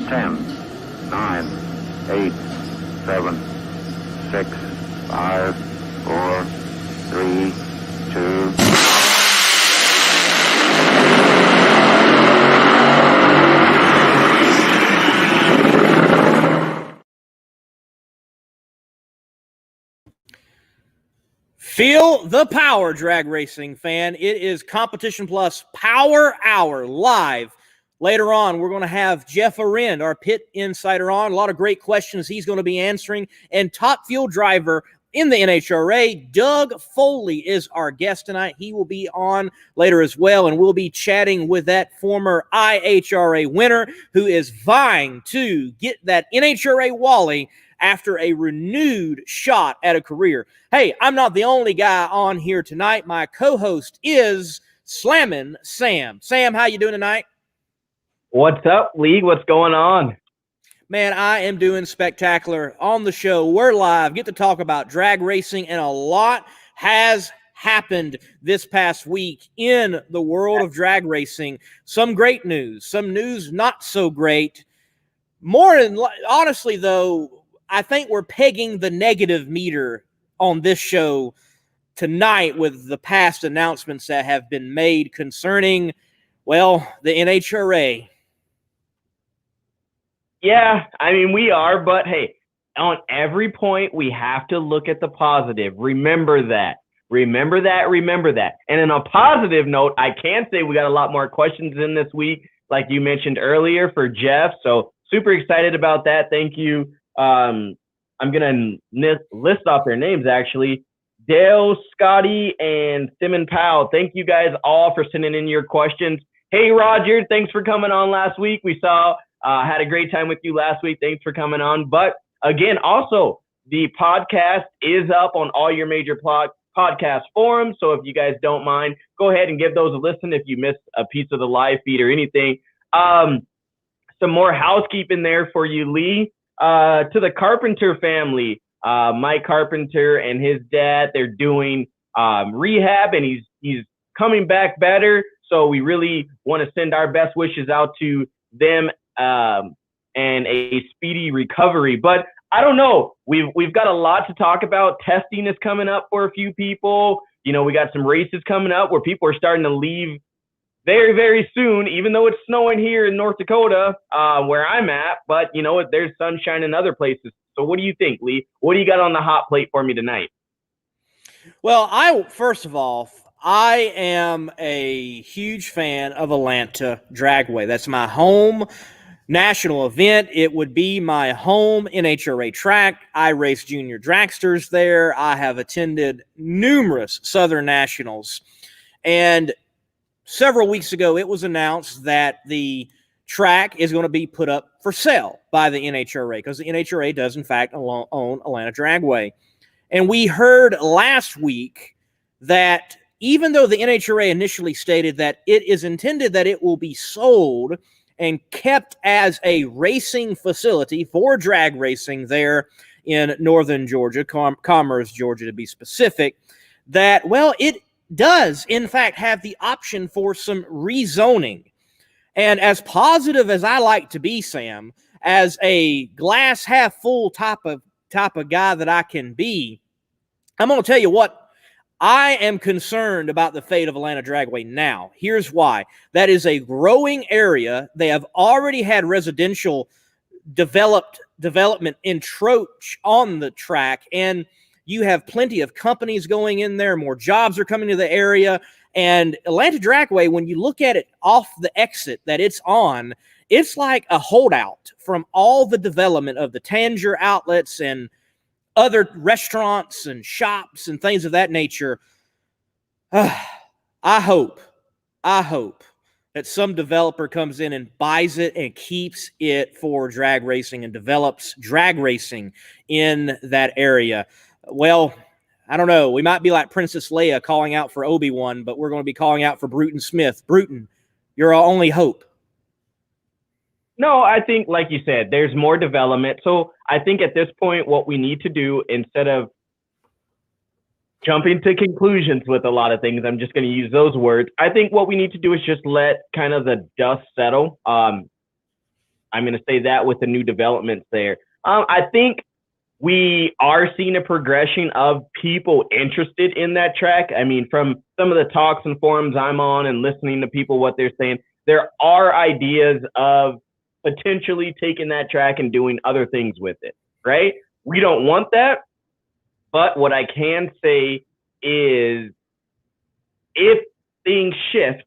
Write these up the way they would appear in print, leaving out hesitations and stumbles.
10, 9, 8, 7, 6, 5, 4, 3, 2. Feel the power, drag racing fan. It is Competition Plus Power Hour live. Later on, we're going to have Jeff Arend, our pit insider, on. A lot of great questions he's going to be answering. And top fuel driver in the NHRA, Doug Foley, is our guest tonight. He will be on later as well, and we'll be chatting with that former IHRA winner who is vying to get that NHRA Wally after a renewed shot at a career. Hey, I'm not the only guy on here tonight. My co-host is Slammin Sam. Sam, how you doing tonight? What's up, League? What's going on? Man, I am doing spectacular. On the show, we're live, get to talk about drag racing, and a lot has happened this past week in the world of drag racing. Some great news, some news not so great. More than honestly, though, I think we're pegging the negative meter on this show tonight with the past announcements that have been made concerning, well, the NHRA. Yeah, I mean, we are, but hey, on every point, we have to look at the positive. Remember that. Remember that. Remember that. And on a positive note, I can say we got a lot more questions in this week, like you mentioned earlier, for Jeff. So super excited about that. Thank you. I'm going to list off their names, actually. Dale, Scotty, and Simon Powell. Thank you guys all for sending in your questions. Hey, Roger, thanks for coming on last week. We had a great time with you last week. Thanks for coming on. But again, also, the podcast is up on all your major podcast forums. So if you guys don't mind, go ahead and give those a listen if you missed a piece of the live feed or anything. Some more housekeeping there for you, Lee. To the Carpenter family, Mike Carpenter and his dad, they're doing rehab, and he's coming back better. So we really want to send our best wishes out to them and a speedy recovery. But I don't know. We've got a lot to talk about. Testing is coming up for a few people. You know, we got some races coming up where people are starting to leave very, very soon, even though it's snowing here in North Dakota, where I'm at. But you know what? There's sunshine in other places. So what do you think, Lee? What do you got on the hot plate for me tonight? Well, first of all, I am a huge fan of Atlanta Dragway. That's my home national event. It would be my home NHRA track. I race junior dragsters there. I have attended numerous Southern Nationals. And several weeks ago, it was announced that the track is going to be put up for sale by the NHRA, because the NHRA does, in fact, own Atlanta Dragway. And we heard last week that even though the NHRA initially stated that it is intended that it will be sold and kept as a racing facility for drag racing there in northern Georgia, Commerce, Georgia to be specific, that, well, it does, in fact, have the option for some rezoning. And as positive as I like to be, Sam, as a glass half full type of guy that I can be, I'm going to tell you what, I am concerned about the fate of Atlanta Dragway now. Here's why. That is a growing area. They have already had residential development encroach on the track, and you have plenty of companies going in there. More jobs are coming to the area. And Atlanta Dragway, when you look at it off the exit that it's on, it's like a holdout from all the development of the Tanger outlets and other restaurants and shops and things of that nature. I hope that some developer comes in and buys it and keeps it for drag racing and develops drag racing in that area. Well, I don't know. We might be like Princess Leia calling out for Obi-Wan, but we're going to be calling out for Bruton Smith. Bruton, you're our only hope. No, I think, like you said, there's more development. So I think at this point, what we need to do, instead of jumping to conclusions with a lot of things, I'm just going to use those words. I think what we need to do is just let kind of the dust settle. I I'm going to say that with the new developments there. I think we are seeing a progression of people interested in that track. I mean, from some of the talks and forums I'm on and listening to people, what they're saying, there are ideas of potentially taking that track and doing other things with it, right? We don't want that, but what I can say is if things shift,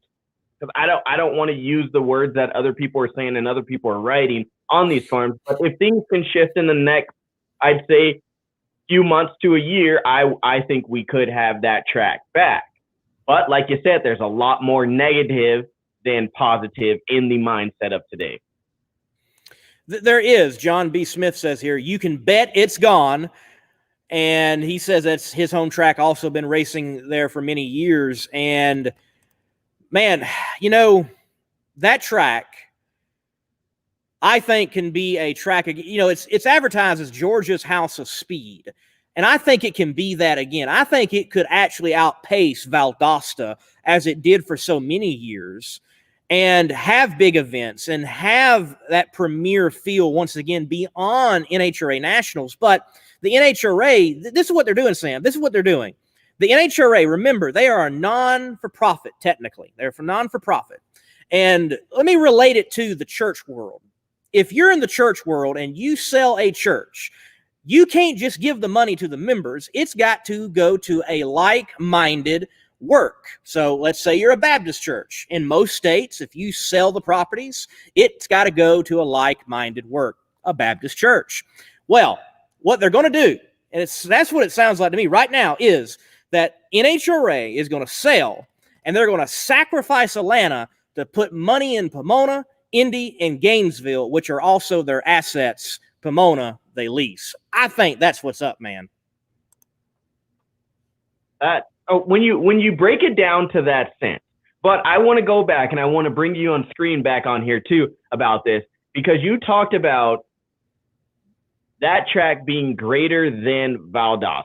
because I don't want to use the words that other people are saying and other people are writing on these forums, but if things can shift in the next, I'd say, few months to a year, I think we could have that track back. But like you said, there's a lot more negative than positive in the mindset of today. There is. John B. Smith says here, you can bet it's gone. And he says that's his home track, also been racing there for many years. And, man, you know, that track, I think, can be a track, you know, it's advertised as Georgia's House of Speed. And I think it can be that again. I think it could actually outpace Valdosta as it did for so many years and have big events and have that premier feel once again beyond NHRA Nationals. But the NHRA, this is what they're doing, Sam. This is what they're doing. The NHRA, remember, they are a non-for-profit, technically. They're for non-for-profit. And let me relate it to the church world. If you're in the church world and you sell a church, you can't just give the money to the members. It's got to go to a like-minded work. So let's say you're a Baptist church. In most states, if you sell the properties, it's got to go to a like-minded work, a Baptist church. Well, what they're going to do, and that's what it sounds like to me right now, is that NHRA is going to sell, and they're going to sacrifice Atlanta to put money in Pomona, Indy, and Gainesville, which are also their assets. Pomona, they lease. I think that's what's up, man. When you break it down to that sense, but I want to go back and I want to bring you on screen back on here too about this, because you talked about that track being greater than Valdosta.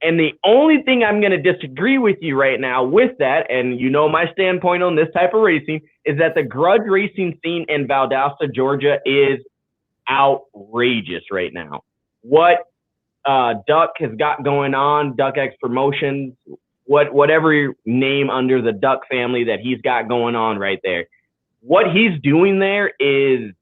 And the only thing I'm going to disagree with you right now with that, and you know my standpoint on this type of racing, is that the grudge racing scene in Valdosta, Georgia is outrageous right now. What Duck has got going on, Duck X Promotions, whatever name under the Duck family that he's got going on right there, what he's doing there is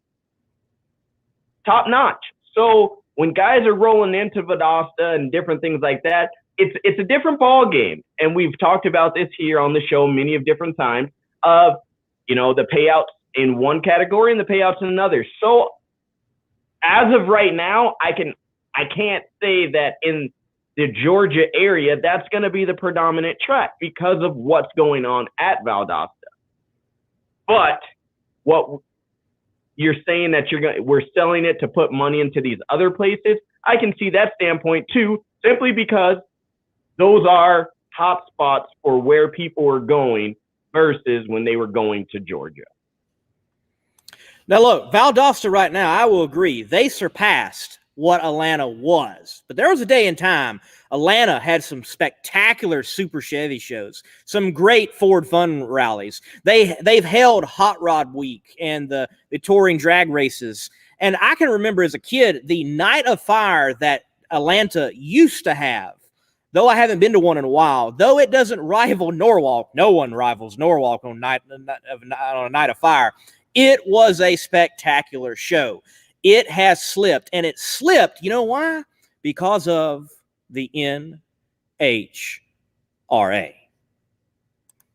top notch. So when guys are rolling into Valdosta and different things like that, it's a different ball game. And we've talked about this here on the show many of different times of, you know, the payouts in one category and the payouts in another. So as of right now, I can't say that in the Georgia area, that's going to be the predominant track because of what's going on at Valdosta. But what you're saying that we're selling it to put money into these other places, I can see that standpoint too, simply because those are top spots for where people are going versus when they were going to Georgia. Now, look, Valdosta right now, I will agree, they surpassed what Atlanta was. But there was a day in time, Atlanta had some spectacular Super Chevy shows, some great Ford Fun rallies. They've held Hot Rod Week and the touring drag races. And I can remember as a kid, the Night of Fire that Atlanta used to have, though I haven't been to one in a while, though it doesn't rival Norwalk, no one rivals Norwalk on a Night of Fire. It was a spectacular show. It has slipped, and it slipped, you know why? Because of the NHRA.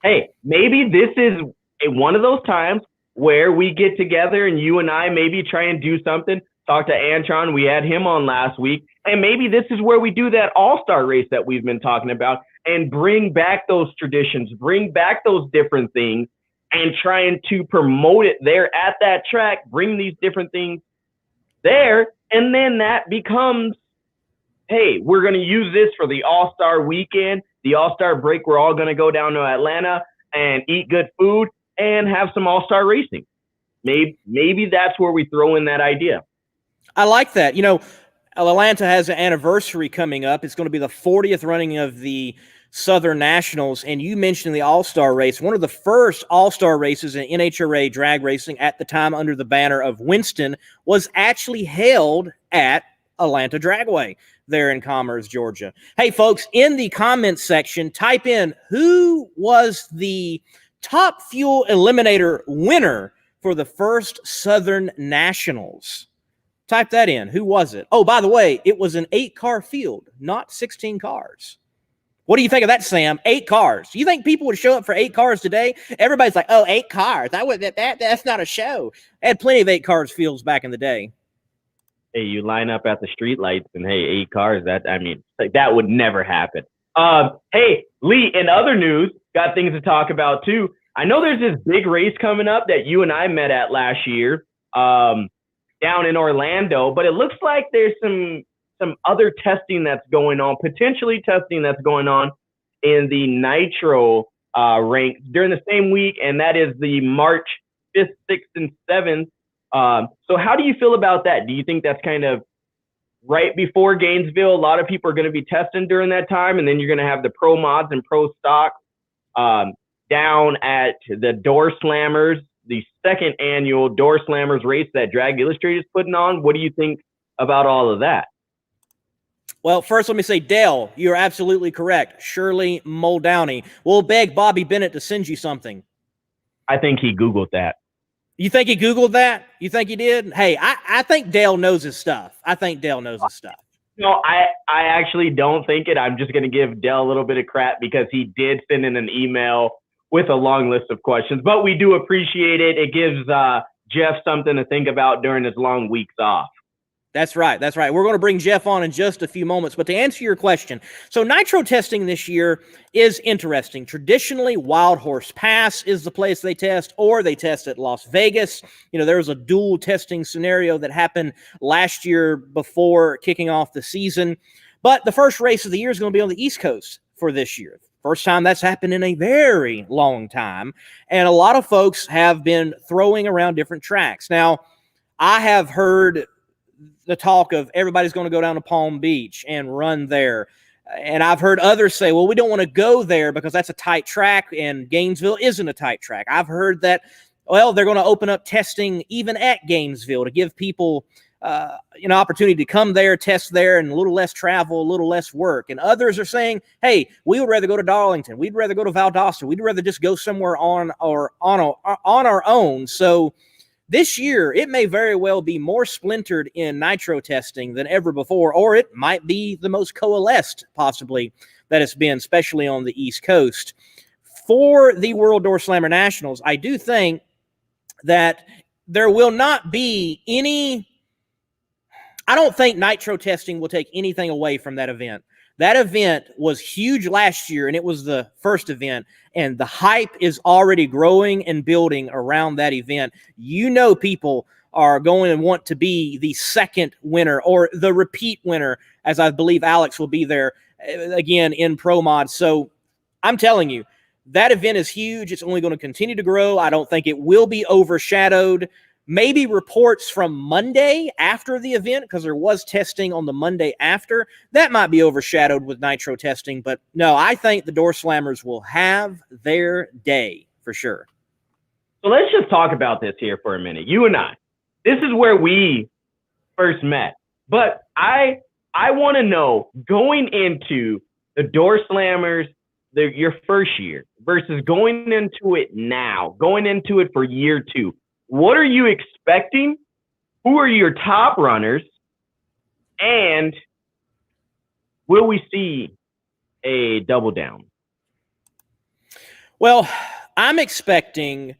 Hey, maybe this is one of those times where we get together and you and I maybe try and do something. Talk to Antron. We had him on last week. And maybe this is where we do that all-star race that we've been talking about and bring back those traditions, bring back those different things, and trying to promote it there at that track, bring these different things there, and then that becomes, hey, we're going to use this for the All-Star weekend, the All-Star break. We're all going to go down to Atlanta and eat good food and have some All-Star racing. Maybe that's where we throw in that idea. I like that. You know, Atlanta has an anniversary coming up. It's going to be the 40th running of the Southern Nationals, and you mentioned the All-Star race. One of the first All-Star races in NHRA drag racing at the time under the banner of Winston was actually held at Atlanta Dragway there in Commerce, Georgia. Hey, folks, in the comments section, type in who was the Top Fuel Eliminator winner for the first Southern Nationals. Type that in. Who was it? Oh, by the way, it was an 8-car field, not 16 cars. What do you think of that, Sam? 8 cars. You think people would show up for 8 cars today? Everybody's like, oh, 8 cars. That's not a show. I had plenty of 8 cars fields back in the day. Hey, you line up at the street lights and hey, 8 cars. That would never happen. Hey, Lee, in other news, got things to talk about too. I know there's this big race coming up that you and I met at last year down in Orlando, but it looks like there's some other testing that's going on, potentially testing that's going on in the Nitro ranks during the same week, and that is the March 5th, 6th, and 7th. So how do you feel about that? Do you think that's kind of right before Gainesville? A lot of people are going to be testing during that time, and then you're going to have the Pro Mods and Pro Stock down at the Door Slammers, the 2nd annual Door Slammers race that Drag Illustrated is putting on. What do you think about all of that? Well, first, let me say, Dale, you're absolutely correct. Shirley Muldowney. We'll beg Bobby Bennett to send you something. I think he Googled that. You think he Googled that? You think he did? Hey, I think Dale knows his stuff. No, I actually don't think it. I'm just going to give Dale a little bit of crap because he did send in an email with a long list of questions. But we do appreciate it. It gives Jeff something to think about during his long weeks off. That's right. We're going to bring Jeff on in just a few moments. But to answer your question, so Nitro testing this year is interesting. Traditionally, Wild Horse Pass is the place they test, or they test at Las Vegas. You know, there was a dual testing scenario that happened last year before kicking off the season. But the first race of the year is going to be on the East Coast for this year. First time that's happened in a very long time. And a lot of folks have been throwing around different tracks. Now, I have heard the talk of everybody's going to go down to Palm Beach and run there. And I've heard others say, well, we don't want to go there because that's a tight track and Gainesville isn't a tight track. I've heard that, well, they're going to open up testing even at Gainesville to give people an opportunity to come there, test there, and a little less travel, a little less work. And others are saying, hey, we would rather go to Darlington. We'd rather go to Valdosta. We'd rather just go somewhere on our own. So this year, it may very well be more splintered in Nitro testing than ever before, or it might be the most coalesced, possibly, that it's been, especially on the East Coast. For the World Door Slammer Nationals, I do think that there will not be any... I don't think Nitro testing will take anything away from that event. That event was huge last year, and it was the first event, and the hype is already growing and building around that event. You know, people are going and want to be the second winner or the repeat winner, as I believe Alex will be there again in Pro Mod. So I'm telling you, that event is huge. It's only going to continue to grow. I don't think it will be overshadowed. Maybe reports from Monday after the event, because there was testing on the Monday after, that might be overshadowed with Nitro testing. But no, I think the Door Slammers will have their day for sure. So let's just talk about this here for a minute. You and I, this is where we first met. But I want to know, going into the Door Slammers, your first year versus going into it now, going into it for year 2, what are you expecting? Who are your top runners? And will we see a double down? Well, I'm expecting,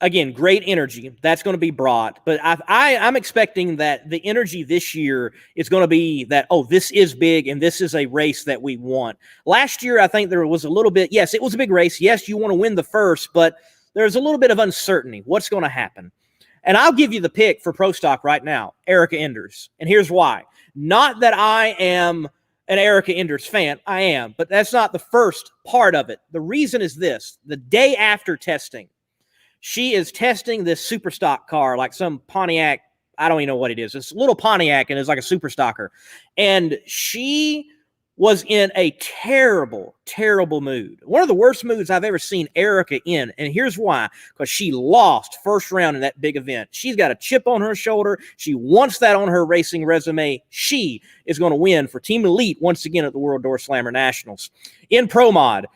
again, great energy. That's going to be brought. But I'm expecting that the energy this year is going to be that, oh, this is big and this is a race that we want. Last year, I think there was a little bit, yes, it was a big race. Yes, you want to win the first, but there's a little bit of uncertainty. What's going to happen? And I'll give you the pick for Pro Stock right now, Erica Enders. And here's why. Not that I am an Erica Enders fan. I am. But that's not the first part of it. The reason is this. The day after testing, she is testing this super stock car, like some Pontiac. I don't even know what it is. It's a little Pontiac, and it's like a super stocker. And she was in a terrible, terrible mood. One of the worst moods I've ever seen Erica in. And here's why. Because she lost first round in that big event. She's got a chip on her shoulder. She wants that on her racing resume. She is going to win for Team Elite once again at the World Door Slammer Nationals. In Pro Mod,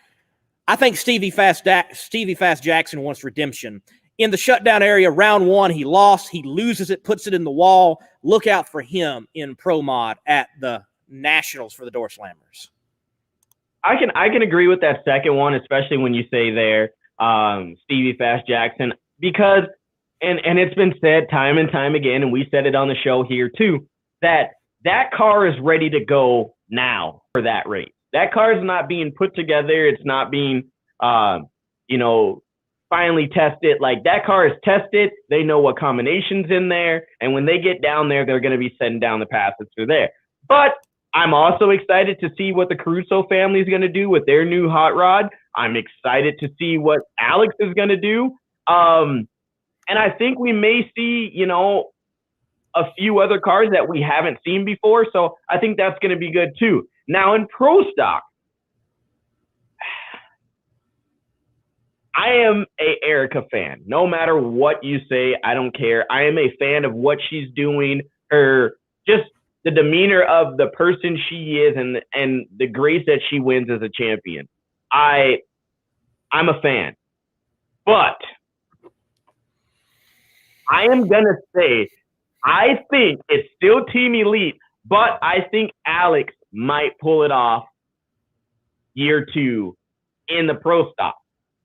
I think Stevie Fast Jackson wants redemption. In the shutdown area, round one, he lost. He loses it, puts it in the wall. Look out for him in Pro Mod at the Nationals for the Door Slammers. I can agree with that second one, especially when you say there, Stevie Fast Jackson, because and it's been said time and time again, and we said it on the show here too, that car is ready to go now for that race. That car is not being put together. It's not being finally tested. Like, that car is tested. They know what combinations in there, and when they get down there, they're going to be setting down the passes through there. But I'm also excited to see what the Caruso family is going to do with their new hot rod. I'm excited to see what Alex is going to do. And I think we may see, a few other cars that we haven't seen before. So I think that's going to be good too. Now in Pro Stock, I am a Erica fan. No matter what you say, I don't care. I am a fan of what she's doing, just the demeanor of the person she is, and the grace that she wins as a champion. I'm a fan. But I am going to say, I think it's still Team Elite, but I think Alex might pull it off year 2 in the Pro Stock.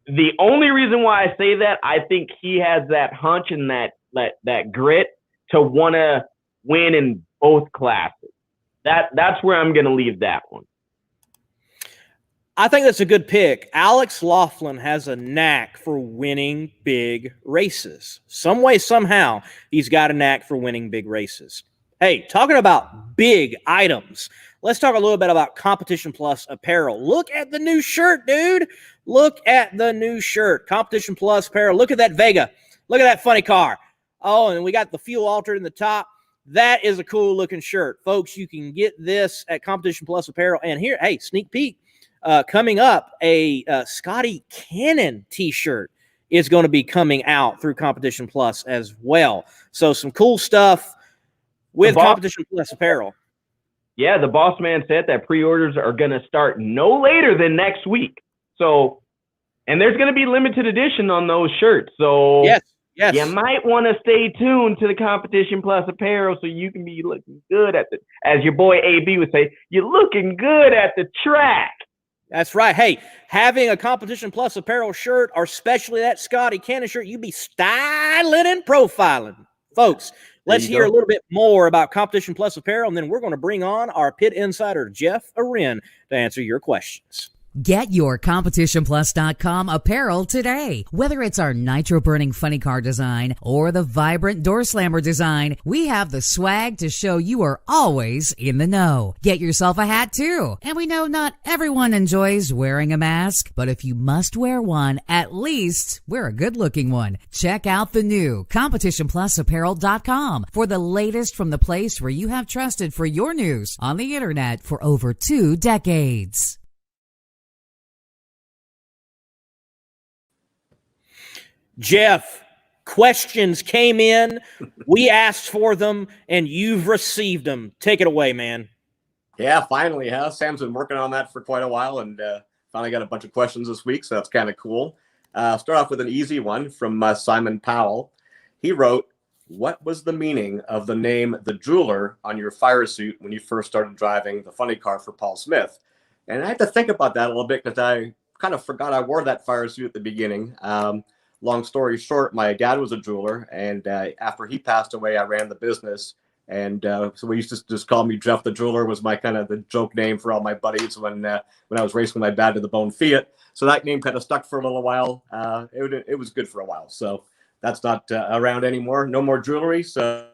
The only reason why I say that, I think he has that hunch and that grit to want to win in both classes. That's where I'm going to leave that one. I think that's a good pick. Alex Laughlin has a knack for winning big races. Some way, somehow, he's got a knack for winning big races. Hey, talking about big items, let's talk a little bit about Competition Plus apparel. Look at the new shirt, dude. Look at the new shirt. Competition Plus apparel. Look at that Vega. Look at that funny car. Oh, and we got the fuel altered in the top. That is a cool looking shirt. Folks, you can get this at Competition Plus apparel. And here, hey, sneak peek. Coming up, a Scotty Cannon t-shirt is going to be coming out through Competition Plus as well. So some cool stuff with Competition Plus apparel. Yeah, the boss man said that pre-orders are going to start no later than next week. So, and there's going to be limited edition on those shirts. So yes. You might want to stay tuned to the Competition Plus apparel so you can be looking good at as your boy AB would say, you're looking good at the track. That's right. Hey, having a Competition Plus apparel shirt, or especially that Scotty Cannon shirt, you be styling and profiling. Folks, let's hear a little bit more about Competition Plus apparel, and then we're going to bring on our pit insider, Jeff Arend, to answer your questions. Get your CompetitionPlus.com apparel today. Whether it's our nitro-burning funny car design or the vibrant door slammer design, we have the swag to show you are always in the know. Get yourself a hat too. And we know not everyone enjoys wearing a mask, but if you must wear one, at least wear a good-looking one. Check out the new CompetitionPlusApparel.com for the latest from the place where you have trusted for your news on the internet for over 2 decades. Jeff, questions came in. We asked for them, and you've received them. Take it away, man. Yeah, finally, huh? Sam's been working on that for quite a while, and finally got a bunch of questions this week, so that's kind of cool. Start off with an easy one from Simon Powell. He wrote, what was the meaning of the name The Jeweler on your fire suit when you first started driving the funny car for Paul Smith? And I had to think about that a little bit because I kind of forgot I wore that fire suit at the beginning. Long story short, my dad was a jeweler, and after he passed away, I ran the business. And so we used to just call me Jeff the Jeweler, was my kind of the joke name for all my buddies when I was racing my Bad to the Bone Fiat. So that name kind of stuck for a little while. It was good for a while. So that's not around anymore. No more jewelry. So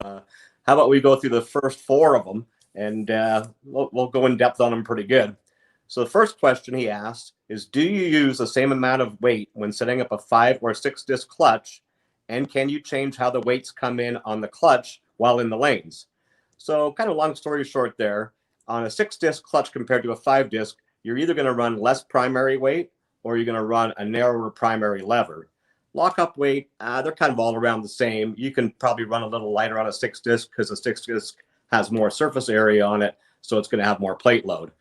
how about we go through the first 4 of them? And we'll go in depth on them pretty good. So the first question he asked is, do you use the same amount of weight when setting up a 5 or 6 disc clutch And can you change how the weights come in on the clutch while in the lanes? So kind of long story short there, on a 6-disc clutch compared to a 5-disc, you're either going to run less primary weight or you're going to run a narrower primary lever. Lockup weight, they're kind of all around the same. You can probably run a little lighter on a 6-disc because a 6-disc has more surface area on it, so it's going to have more plate load.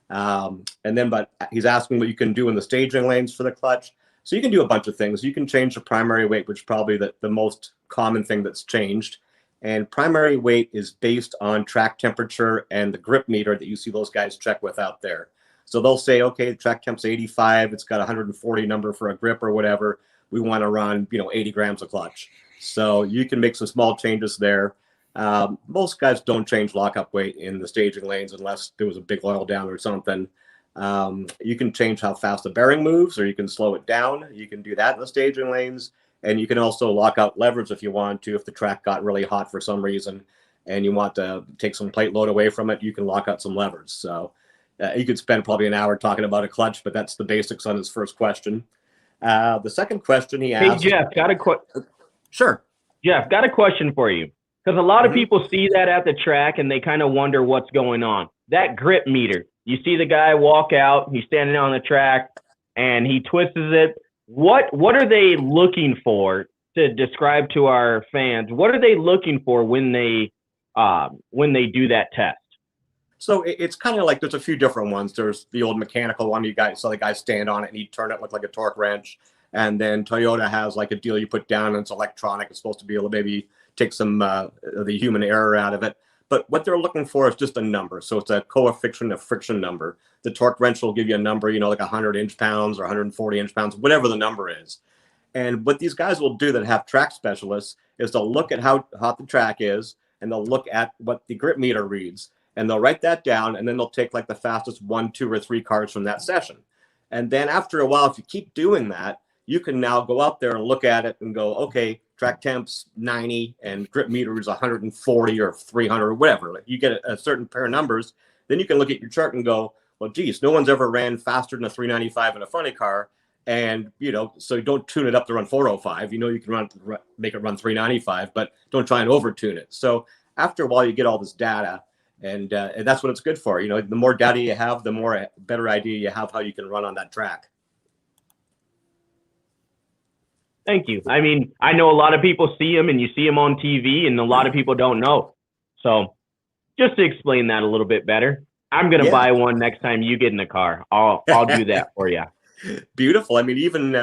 But he's asking what you can do in the staging lanes for the clutch. So you can do a bunch of things. You can change the primary weight, which is probably the most common thing that's changed. And primary weight is based on track temperature and the grip meter that you see those guys check with out there. So they'll say, okay, the track temp's 85. It's got a 140 number for a grip or whatever. We want to run, 80 grams of clutch. So you can make some small changes there. Most guys don't change lockup weight in the staging lanes unless there was a big oil down or something. You can change how fast the bearing moves, or you can slow it down. You can do that in the staging lanes. And you can also lock out levers if you want to. If the track got really hot for some reason and you want to take some plate load away from it, you can lock out some levers. So you could spend probably an hour talking about a clutch, but that's the basics on his first question. The second question he asked. Hey, Jeff, got a question. Sure. Jeff, got a question for you. Because a lot of people see that at the track and they kind of wonder what's going on. That grip meter, you see the guy walk out, he's standing on the track and he twists it. What are they looking for, to describe to our fans? What are they looking for when they do that test? So it's kind of like there's a few different ones. There's the old mechanical one. You guys saw the guy stand on it and he'd turn it, look like a torque wrench. And then Toyota has like a deal you put down and it's electronic. It's supposed to be able to maybe take some the human error out of it. But what they're looking for is just a number. So it's a coefficient of friction number. The torque wrench will give you a number, like 100 inch-pounds or 140 inch-pounds, whatever the number is. And what these guys will do that have track specialists is they'll look at how hot the track is, and they'll look at what the grip meter reads. And they'll write that down, and then they'll take like the fastest 1, 2, or 3 cars from that session. And then after a while, if you keep doing that, you can now go out there and look at it and go, okay, track temp's 90 and grip meter is 140 or 300 or whatever. Like you get a certain pair of numbers, then you can look at your chart and go, well, geez, no one's ever ran faster than a 395 in a funny car. And, so you don't tune it up to run 405. You can make it run 395, but don't try and over tune it. So after a while, you get all this data, and that's what it's good for. The more data you have, the better idea you have how you can run on that track. Thank you. I mean, I know a lot of people see them and you see them on TV, and a lot of people don't know. So just to explain that a little bit better, I'm going to buy one next time you get in the car. I'll do that for you. Beautiful. I mean, even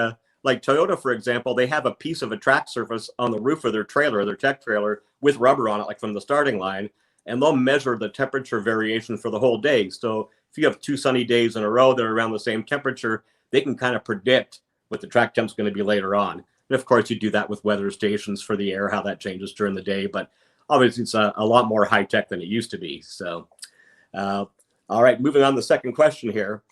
like Toyota, for example, they have a piece of a track surface on the roof of their trailer, their tech trailer, with rubber on it, like from the starting line, and they'll measure the temperature variation for the whole day. So if you have 2 sunny days in a row that are around the same temperature, they can kind of predict what the track temp's going to be later on. And of course, you do that with weather stations for the air, how that changes during the day. But obviously, it's a lot more high tech than it used to be. So, all right, moving on to the second question here.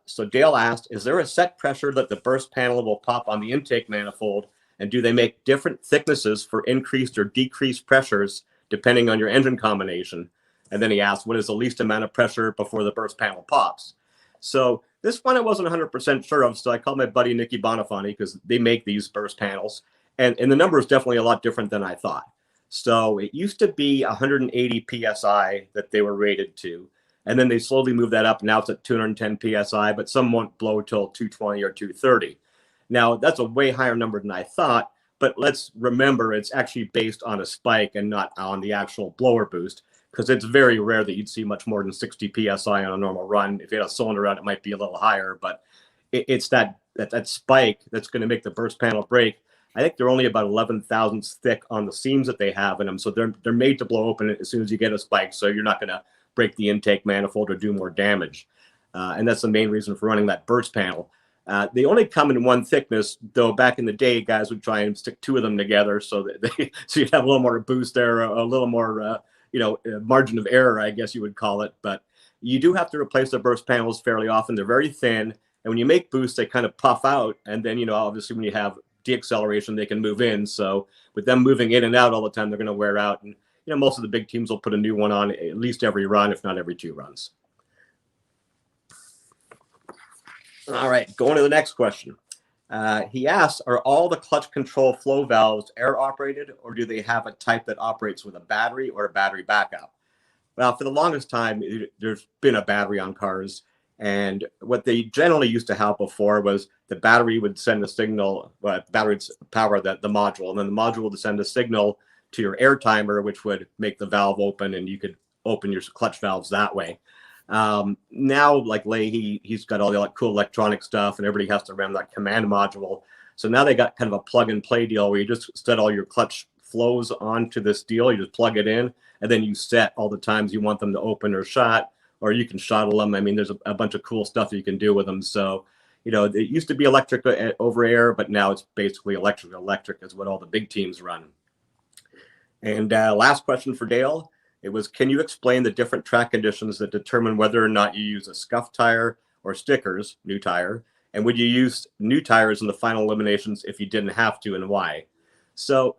So Dale asked, is there a set pressure that the burst panel will pop on the intake manifold? And do they make different thicknesses for increased or decreased pressures depending on your engine combination? And then he asked, what is the least amount of pressure before the burst panel pops? So this one I wasn't 100% sure of, so I called my buddy Nicky Bonifani because they make these burst panels. And the number is definitely a lot different than I thought. So it used to be 180 PSI that they were rated to. And then they slowly moved that up. Now it's at 210 PSI, but some won't blow till 220 or 230. Now, that's a way higher number than I thought, but let's remember it's actually based on a spike and not on the actual blower boost, because it's very rare that you'd see much more than 60 PSI on a normal run. If you had a cylinder run, it might be a little higher, but it's that spike that's going to make the burst panel break. I think they're only about 11 thousandths thick on the seams that they have in them, so they're made to blow open as soon as you get a spike, so you're not going to break the intake manifold or do more damage. And that's the main reason for running that burst panel. They only come in one thickness, though back in the day, guys would try and stick 2 of them together so that so you'd have a little more boost there, a little more, margin of error, I guess you would call it. But you do have to replace the burst panels fairly often. They're very thin. And when you make boosts, they kind of puff out. And then, obviously when you have deacceleration, they can move in. So with them moving in and out all the time, they're going to wear out. And, most of the big teams will put a new one on at least every run, if not every 2 runs. All right, going to the next question. He asks, are all the clutch control flow valves air operated, or do they have a type that operates with a battery or a battery backup? Well, for the longest time, there's been a battery on cars. And what they generally used to have before was the battery would send a signal, battery would power the module, and then the module would send a signal to your air timer, which would make the valve open, and you could open your clutch valves that way. Now, like Leahy, he's got all the cool electronic stuff, and everybody has to run that command module. So now they got kind of a plug and play deal where you just set all your clutch flows onto this deal. You just plug it in, and then you set all the times you want them to open or shut, or you can shuttle them. I mean, there's a bunch of cool stuff that you can do with them. So, it used to be electric over air, but now it's basically electric. Electric is what all the big teams run. And last question for Dale. It was, can you explain the different track conditions that determine whether or not you use a scuff tire or stickers, new tire? And would you use new tires in the final eliminations if you didn't have to, and why? So,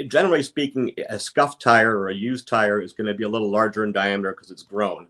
generally speaking, a scuff tire or a used tire is going to be a little larger in diameter because it's grown.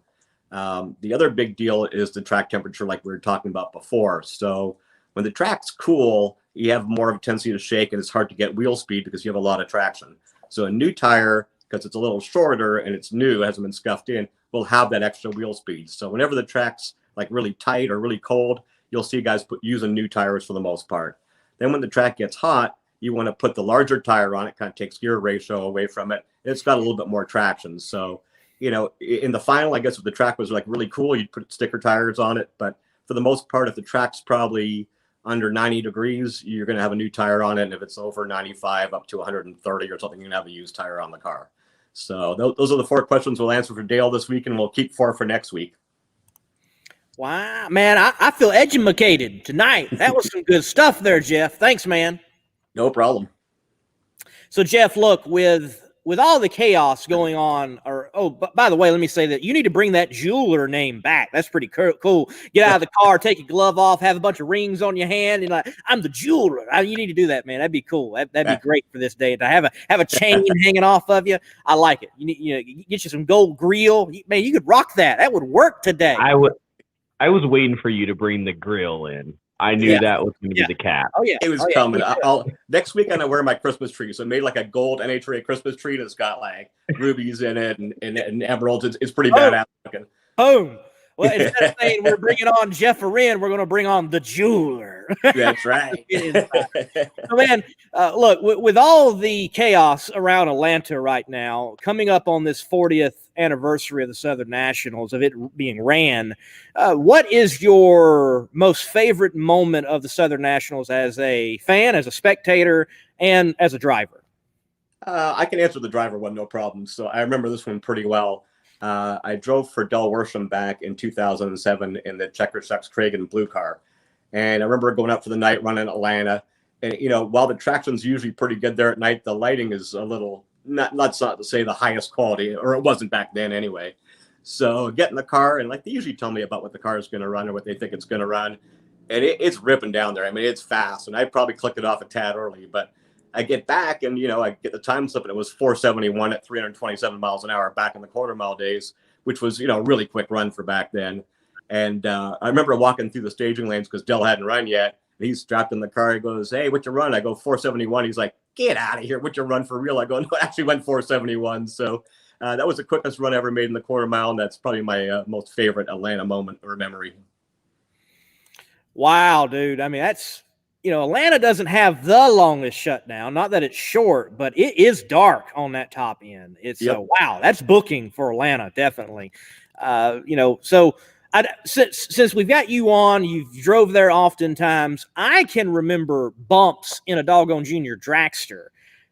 The other big deal is the track temperature, like we were talking about before. So when the track's cool, you have more of a tendency to shake, and it's hard to get wheel speed because you have a lot of traction. So a new tire, because it's a little shorter and it's new, hasn't been scuffed in, will have that extra wheel speed. So whenever the track's like really tight or really cold, you'll see guys using new tires for the most part. Then when the track gets hot, you want to put the larger tire on it, kind of takes gear ratio away from it. It's got a little bit more traction. So, in the final, I guess if the track was like really cool, you'd put sticker tires on it. But for the most part, if the track's probably under 90 degrees, you're going to have a new tire on it. And if it's over 95 up to 130 or something, you're going to have a used tire on the car. So those are the 4 questions we'll answer for Dale this week, and we'll keep 4 for next week. Wow, man, I feel educated tonight. That was some good stuff there, Jeff. Thanks, man. No problem. So, Jeff, look, with all the chaos going on, by the way, let me say that you need to bring that jeweler name back. That's pretty cool. Get out of the car, take your glove off, have a bunch of rings on your hand, and I'm the jeweler. You need to do that, man. That'd be cool. That'd be great for this day to have a chain hanging off of you. I like it. You get you some gold grill, man. You could rock that. That would work today. I was waiting for you to bring the grill in. I knew that was going to be the cap. Oh, yeah. It was coming. Next week, I'm going to wear my Christmas tree. So I made like a gold NHRA Christmas tree that's got like rubies in it and emeralds. It's pretty badass looking. Boom. Well, instead of saying we're bringing on Jeff Arend, we're going to bring on the jeweler. That's right. So, man, look, with all the chaos around Atlanta right now, coming up on this 40th anniversary of the Southern Nationals, of it being ran, what is your most favorite moment of the Southern Nationals as a fan, as a spectator, and as a driver? I can answer the driver one, no problem. So I remember this one pretty well. I drove for Del Worsham back in 2007 in the Checker Shucks Cragen blue car. And I remember going up for the night run in Atlanta. And, while the traction's usually pretty good there at night, the lighting is a little, not to say the highest quality, or it wasn't back then anyway. So get in the car, and like they usually tell me about what the car is going to run or what they think it's going to run. And it's ripping down there. I mean, it's fast. And I probably clicked it off a tad early, but I get back and, I get the time slip, and it was 471 at 327 miles an hour back in the quarter mile days, which was, a really quick run for back then. And I remember walking through the staging lanes because Del hadn't run yet. And he's strapped in the car. He goes, "Hey, what's your run?" I go, 471. He's like, "Get out of here. What's your run for real?" I go, "No, I actually went 471. So that was the quickest run ever made in the quarter mile. And that's probably my most favorite Atlanta moment or memory. Wow, dude. I mean, that's, Atlanta doesn't have the longest shutdown. Not that it's short, but it is dark on that top end. It's wow, that's booking for Atlanta, definitely. So since we've got you on, you've drove there oftentimes. I can remember bumps in a doggone junior dragster.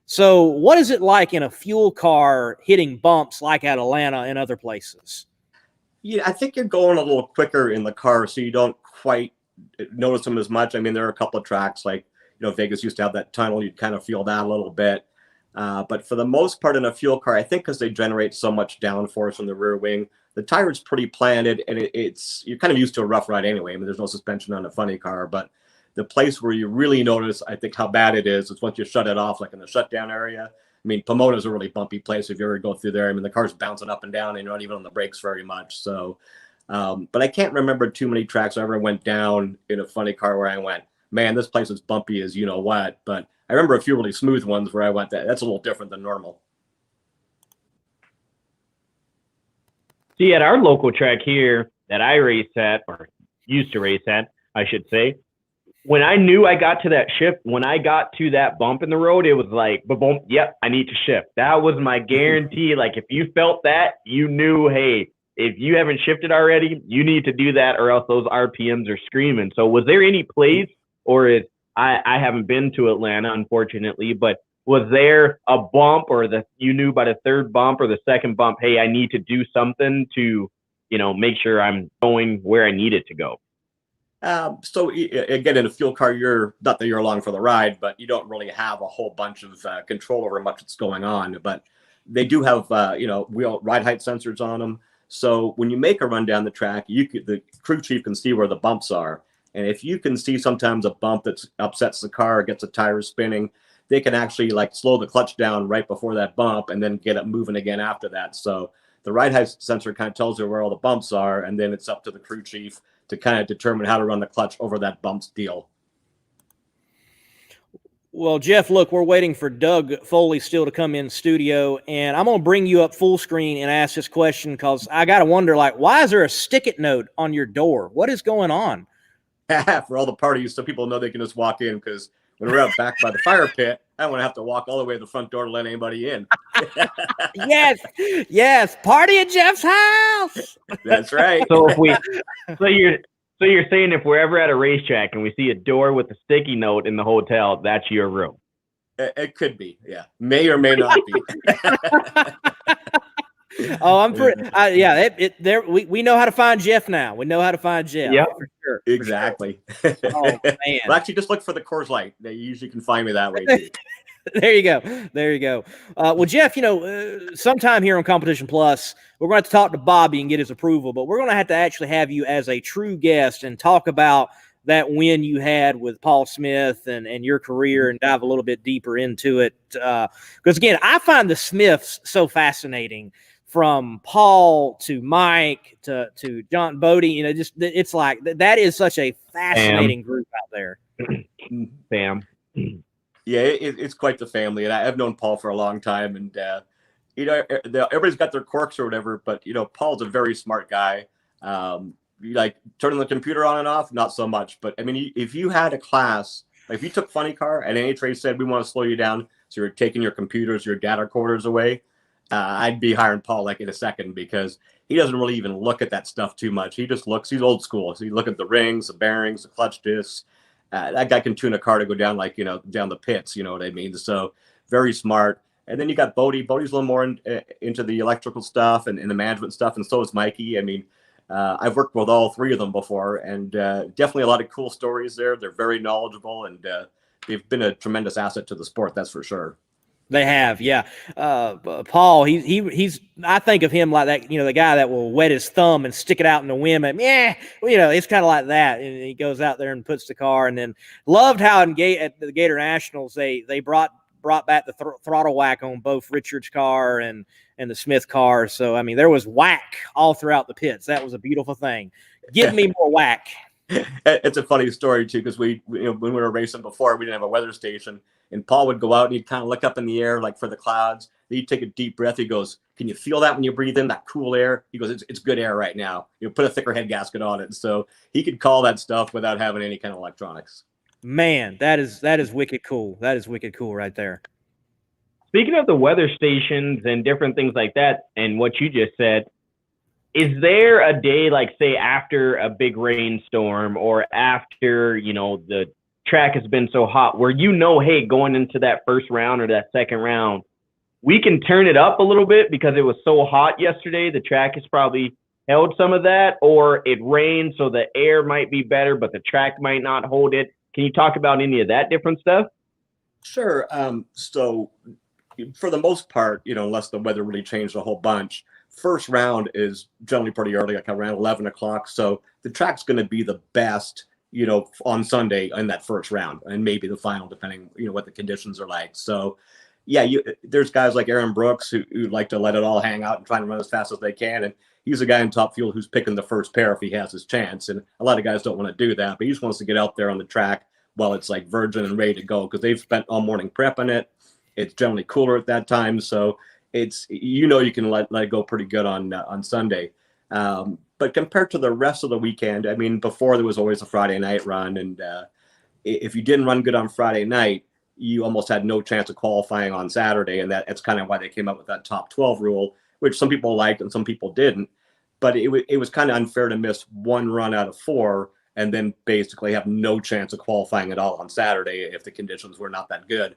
So what is it like in a fuel car hitting bumps like at Atlanta and other places? Yeah, I think you're going a little quicker in the car, so you don't quite notice them as much. I mean, there are a couple of tracks like, Vegas used to have that tunnel. You'd kind of feel that a little bit. But for the most part in a fuel car, I think because they generate so much downforce on the rear wing, the tire's pretty planted, and you're kind of used to a rough ride anyway. I mean, there's no suspension on a funny car, but the place where you really notice, I think, how bad it is once you shut it off, like in the shutdown area. I mean, Pomona's a really bumpy place if you ever go through there. I mean, the car's bouncing up and down, and you're not even on the brakes very much. So, but I can't remember too many tracks I ever went down in a funny car where I went, man, this place is bumpy as you know what. But I remember a few really smooth ones where I went, that's a little different than normal. See, at our local track here that I race at, or used to race at, I should say, when I knew I got to that shift, when I got to that bump in the road, it was like, boom, yep, I need to shift. That was my guarantee. Like, if you felt that, you knew, hey, if you haven't shifted already, you need to do that, or else those RPMs are screaming. So was there any plays, or I haven't been to Atlanta, unfortunately, but was there a bump, or you knew by the third bump or the second bump, hey, I need to do something to, make sure I'm going where I need it to go? So again, in a fuel car, you're not that you're along for the ride, but you don't really have a whole bunch of control over much that's going on. But they do have, wheel ride height sensors on them. So when you make a run down the track, the crew chief can see where the bumps are. And if you can see sometimes a bump that upsets the car, gets the tires spinning, they can actually like slow the clutch down right before that bump and then get it moving again after that. So the ride height sensor kind of tells you where all the bumps are, and then it's up to the crew chief to kind of determine how to run the clutch over that bumps deal. Well, Jeff, look, we're waiting for Doug Foley still to come in studio, and I'm going to bring you up full screen and ask this question because I got to wonder, like, why is there a stick-it note on your door? What is going on? For all the parties, so people know they can just walk in, because when we're out back by the fire pit, I don't want to have to walk all the way to the front door to let anybody in. Yes, party at Jeff's house. That's right. So you're saying if we're ever at a racetrack and we see a door with a sticky note in the hotel, that's your room? It could be, yeah. May or may not be. Oh, I'm pretty. We know how to find Jeff now. We know how to find Jeff. Yeah, for sure. Exactly. For sure. Oh man. Well, actually, just look for the Coors Light. They usually can find me that way too. There you go. Well, Jeff, sometime here on Competition Plus, we're going to have to talk to Bobby and get his approval, but we're going to have to actually have you as a true guest and talk about that win you had with Paul Smith and your career and dive a little bit deeper into it. Because again, I find the Smiths so fascinating, from Paul to Mike to John Bodie. It's like that is such a fascinating group out there. Bam. Yeah, it's quite the family, and I've known Paul for a long time, and everybody's got their quirks or whatever, but Paul's a very smart guy. Like turning the computer on and off, not so much. But I mean, if you had a class, like if you took funny car and NHRA said we want to slow you down, so you're taking your computers, your data recorders away, I'd be hiring Paul like in a second, because he doesn't really even look at that stuff too much. He just looks. He's old school, so he look at the rings, the bearings, the clutch discs. That guy can tune a car to go down down the pits. You know what I mean? So very smart. And then you got Bodie. Bodie's a little more into the electrical stuff and the management stuff, and so is Mikey. I mean, I've worked with all three of them before, and definitely a lot of cool stories there. They're very knowledgeable, and they've been a tremendous asset to the sport. That's for sure. They have, yeah. Paul, he's. I think of him like that. The guy that will wet his thumb and stick it out in the wind. And, it's kind of like that. And he goes out there and puts the car. And then loved how at the Gator Nationals they brought back the throttle whack on both Richard's car and the Smith car. So I mean, there was whack all throughout the pits. That was a beautiful thing. Give me more whack. It's a funny story too, because when we were racing before, we didn't have a weather station, and Paul would go out and he'd kind of look up in the air like for the clouds. Then he'd take a deep breath. He goes, "Can you feel that when you breathe in that cool air?" He goes, "It's good air right now. Put a thicker head gasket on it." So he could call that stuff without having any kind of electronics. Man, that is wicked cool. That is wicked cool right there. Speaking of the weather stations and different things like that, and what you just said, is there a day, like say after a big rainstorm or after, the track has been so hot where hey, going into that first round or that second round, we can turn it up a little bit because it was so hot yesterday, the track has probably held some of that, or it rained so the air might be better, but the track might not hold it? Can you talk about any of that different stuff? Sure. So for the most part, unless the weather really changed a whole bunch, first round is generally pretty early, like around 11 o'clock. So the track's going to be the best, on Sunday in that first round, and maybe the final, depending, what the conditions are like. So yeah, there's guys like Aaron Brooks who like to let it all hang out and try and run as fast as they can. And he's a guy in Top Fuel who's picking the first pair if he has his chance. And a lot of guys don't want to do that, but he just wants to get out there on the track, while it's like virgin and ready to go, because they've spent all morning prepping it. It's generally cooler at that time, so it's, you can let it go pretty good on Sunday. But compared to the rest of the weekend, I mean, before there was always a Friday night run, and if you didn't run good on Friday night, you almost had no chance of qualifying on Saturday, and that's kind of why they came up with that top 12 rule, which some people liked and some people didn't. But it was kind of unfair to miss one run out of 4 and then basically have no chance of qualifying at all on Saturday if the conditions were not that good.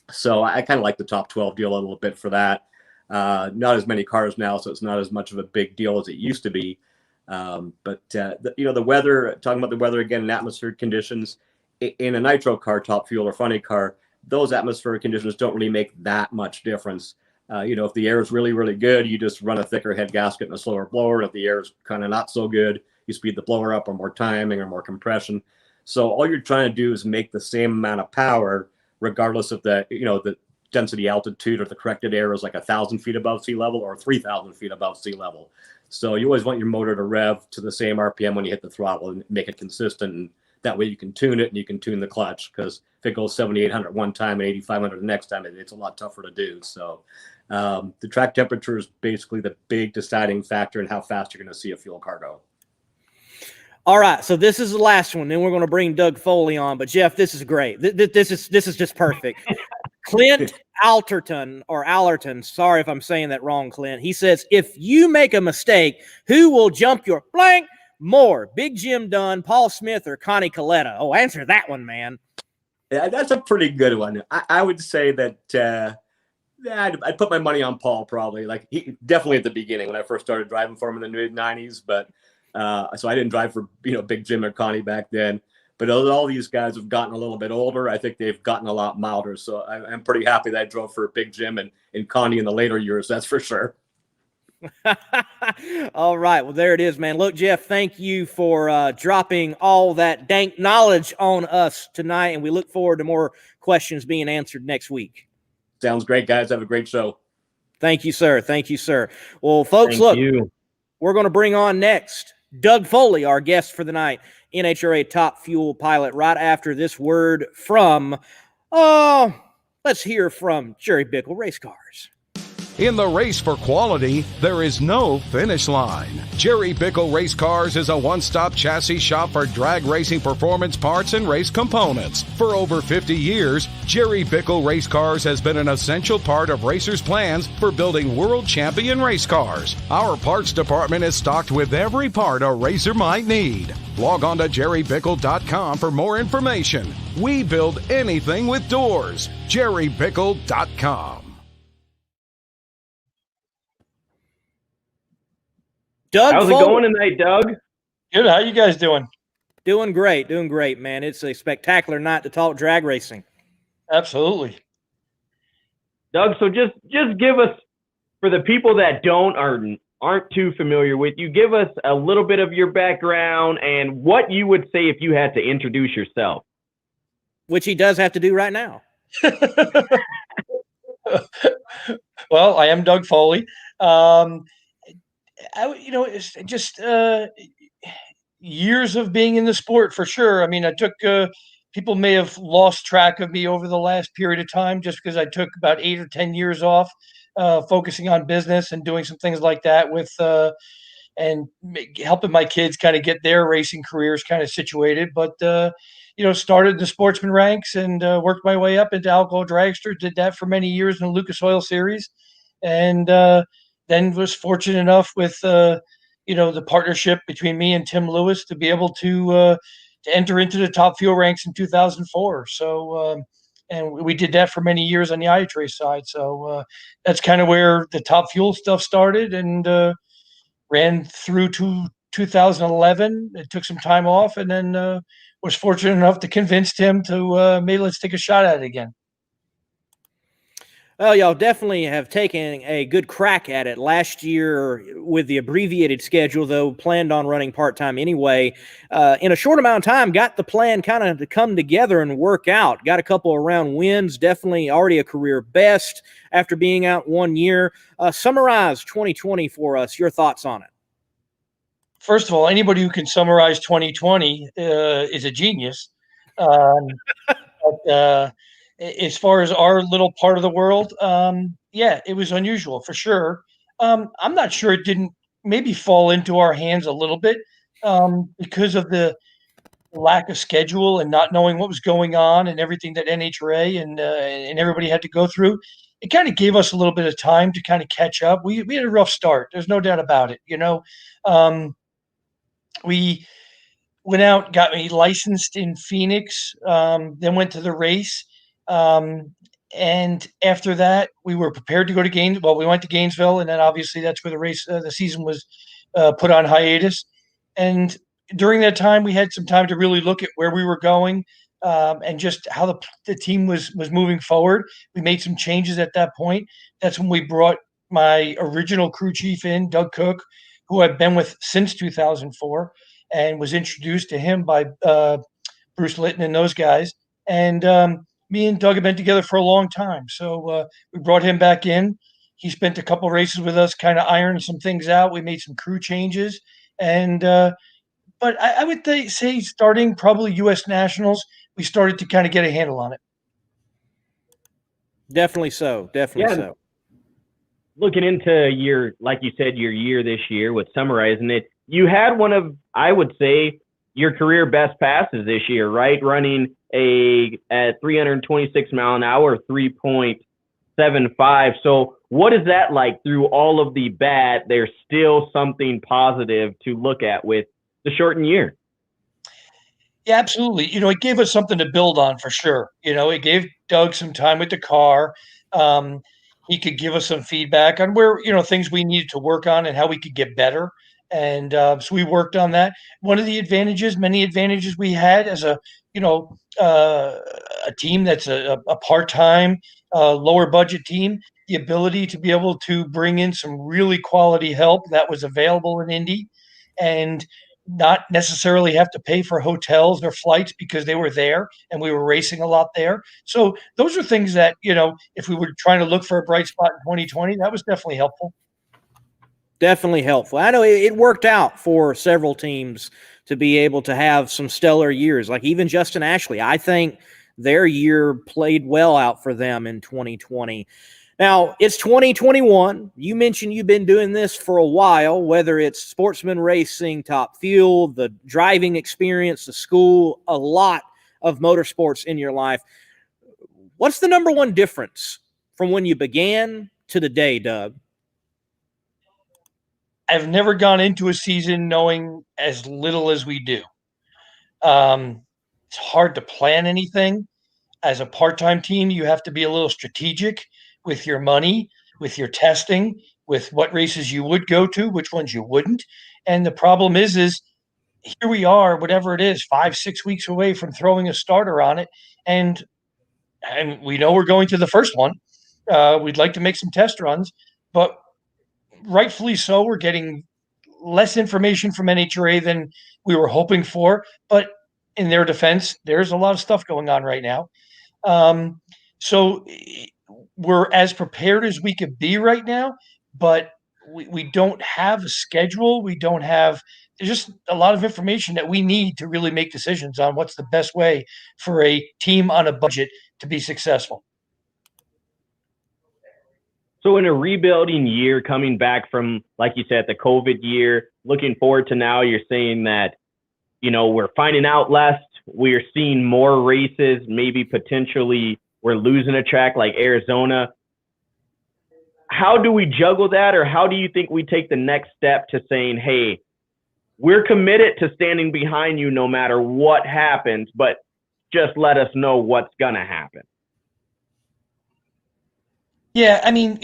So I kind of like the top 12 deal a little bit for that. Not as many cars now, so it's not as much of a big deal as it used to be. But the weather, talking about the weather again, and atmospheric conditions in a nitro car, top fuel or funny car, those atmospheric conditions don't really make that much difference. If the air is really, really good, you just run a thicker head gasket and a slower blower. And if the air is kind of not so good, you speed the blower up, or more timing or more compression. So all you're trying to do is make the same amount of power, regardless of the density altitude, or the corrected air is like 1,000 feet above sea level or 3,000 feet above sea level. So you always want your motor to rev to the same RPM when you hit the throttle and make it consistent. And that way you can tune it and you can tune the clutch, because if it goes 7,800 one time and 8,500 the next time, it's a lot tougher to do. So the track temperature is basically the big deciding factor in how fast you're going to see a fuel car go. All right, so this is the last one. Then we're going to bring Doug Foley on. But Jeff, this is great. This is just perfect. Clint Allerton. Sorry if I'm saying that wrong, Clint. He says, if you make a mistake, who will jump your blank more? Big Jim Dunn, Paul Smith, or Connie Coletta? Oh, answer that one, man. Yeah, that's a pretty good one. I would say that I'd put my money on Paul, probably. Like, he definitely at the beginning when I first started driving for him in the mid '90s, but. So I didn't drive for Big Jim or Connie back then, but all these guys have gotten a little bit older. I think they've gotten a lot milder. So I'm pretty happy that I drove for Big Jim and Connie in the later years. That's for sure. All right. Well, there it is, man. Look, Jeff, thank you for dropping all that dank knowledge on us tonight, and we look forward to more questions being answered next week. Sounds great, guys. Have a great show. Thank you, sir. Thank you, sir. Well, folks, we're going to bring on next Doug Foley, our guest for the night, NHRA Top Fuel Pilot, right after this word from, let's hear from Jerry Bickle Race Cars. In the race for quality, there is no finish line. Jerry Bickle Race Cars is a one-stop chassis shop for drag racing performance parts and race components. For over 50 years, Jerry Bickle Race Cars has been an essential part of racers' plans for building world champion race cars. Our parts department is stocked with every part a racer might need. Log on to jerrybickle.com for more information. We build anything with doors. jerrybickle.com. Doug, how's it going tonight, Doug? Good. How you guys doing? Doing great, man. It's a spectacular night to talk drag racing. Absolutely. Doug, so just give us, for the people that aren't too familiar with you, give us a little bit of your background and what you would say if you had to introduce yourself. Which he does have to do right now. Well, I am Doug Foley. It's just years of being in the sport for sure. I mean, I took people may have lost track of me over the last period of time just because I took about 8 or 10 years off, focusing on business and doing some things like that with and helping my kids kind of get their racing careers kind of situated. But started the sportsman ranks and worked my way up into alcohol dragster. Did that for many years in the Lucas Oil Series, and then was fortunate enough with the partnership between me and Tim Lewis to be able to enter into the top fuel ranks in 2004. So and we did that for many years on the iTrace side. So that's kind of where the top fuel stuff started, and ran through to 2011. It took some time off, and then was fortunate enough to convince Tim to maybe let's take a shot at it again. Well, y'all definitely have taken a good crack at it. Last year, with the abbreviated schedule, though, planned on running part-time anyway, in a short amount of time, got the plan kind of to come together and work out. Got a couple of round wins, definitely already a career best after being out 1 year. Summarize 2020 for us, your thoughts on it. First of all, anybody who can summarize 2020 is a genius. But as far as our little part of the world, yeah, it was unusual for sure. I'm not sure it didn't maybe fall into our hands a little bit because of the lack of schedule and not knowing what was going on and everything that NHRA and everybody had to go through. It kind of gave us a little bit of time to kind of catch up. We had a rough start. There's no doubt about it. We went out, got me licensed in Phoenix, then went to the race. And after that, we were prepared to go to Gainesville. Well, we went to Gainesville, and then obviously that's where the season was put on hiatus. And during that time, we had some time to really look at where we were going and just how the team was moving forward. We made some changes at that point. That's when we brought my original crew chief in, Doug Cook, who I've been with since 2004, and was introduced to him by Bruce Litton and those guys. And me and Doug have been together for a long time. So we brought him back in. He spent a couple races with us, kind of ironing some things out. We made some crew changes. And but I would say starting probably U.S. Nationals, we started to kind of get a handle on it. Definitely so. Definitely so. Looking into like you said, your year this year, with summarizing it, you had one of, I would say, your career best passes this year, right? Running at 326 mile an hour, 3.75. So what is that like through all of the bad? There's still something positive to look at with the shortened year. Yeah, absolutely. It gave us something to build on for sure. It gave Doug some time with the car. He could give us some feedback on where, things we needed to work on and how we could get better. And so we worked on that. One of the many advantages we had as a team that's a part-time, lower budget team, the ability to be able to bring in some really quality help that was available in Indy and not necessarily have to pay for hotels or flights because they were there and we were racing a lot there. So those are things that, if we were trying to look for a bright spot in 2020, that was definitely helpful. Definitely helpful. I know it worked out for several teams to be able to have some stellar years, like even Justin Ashley. I think their year played well out for them in 2020. Now, it's 2021. You mentioned you've been doing this for a while, whether it's sportsman racing, Top Fuel, the driving experience, the school, a lot of motorsports in your life. What's the number one difference from when you began to today, Doug? I've never gone into a season knowing as little as we do. It's hard to plan anything. As a part-time team, you have to be a little strategic with your money, with your testing, with what races you would go to, which ones you wouldn't. And the problem is here we are, whatever it is, 5-6 weeks away from throwing a starter on it. And we know we're going to the first one. We'd like to make some test runs, but rightfully so, we're getting less information from NHRA than we were hoping for. But in their defense, there's a lot of stuff going on right now. So we're as prepared as we could be right now, but we don't have a schedule. There's just a lot of information that we need to really make decisions on what's the best way for a team on a budget to be successful. So in a rebuilding year, coming back from, like you said, the COVID year, looking forward to now, you're saying that, we're finding out less, we're seeing more races, maybe potentially we're losing a track like Arizona. How do we juggle that, or how do you think we take the next step to saying, hey, we're committed to standing behind you no matter what happens, but just let us know what's going to happen? Yeah, I mean,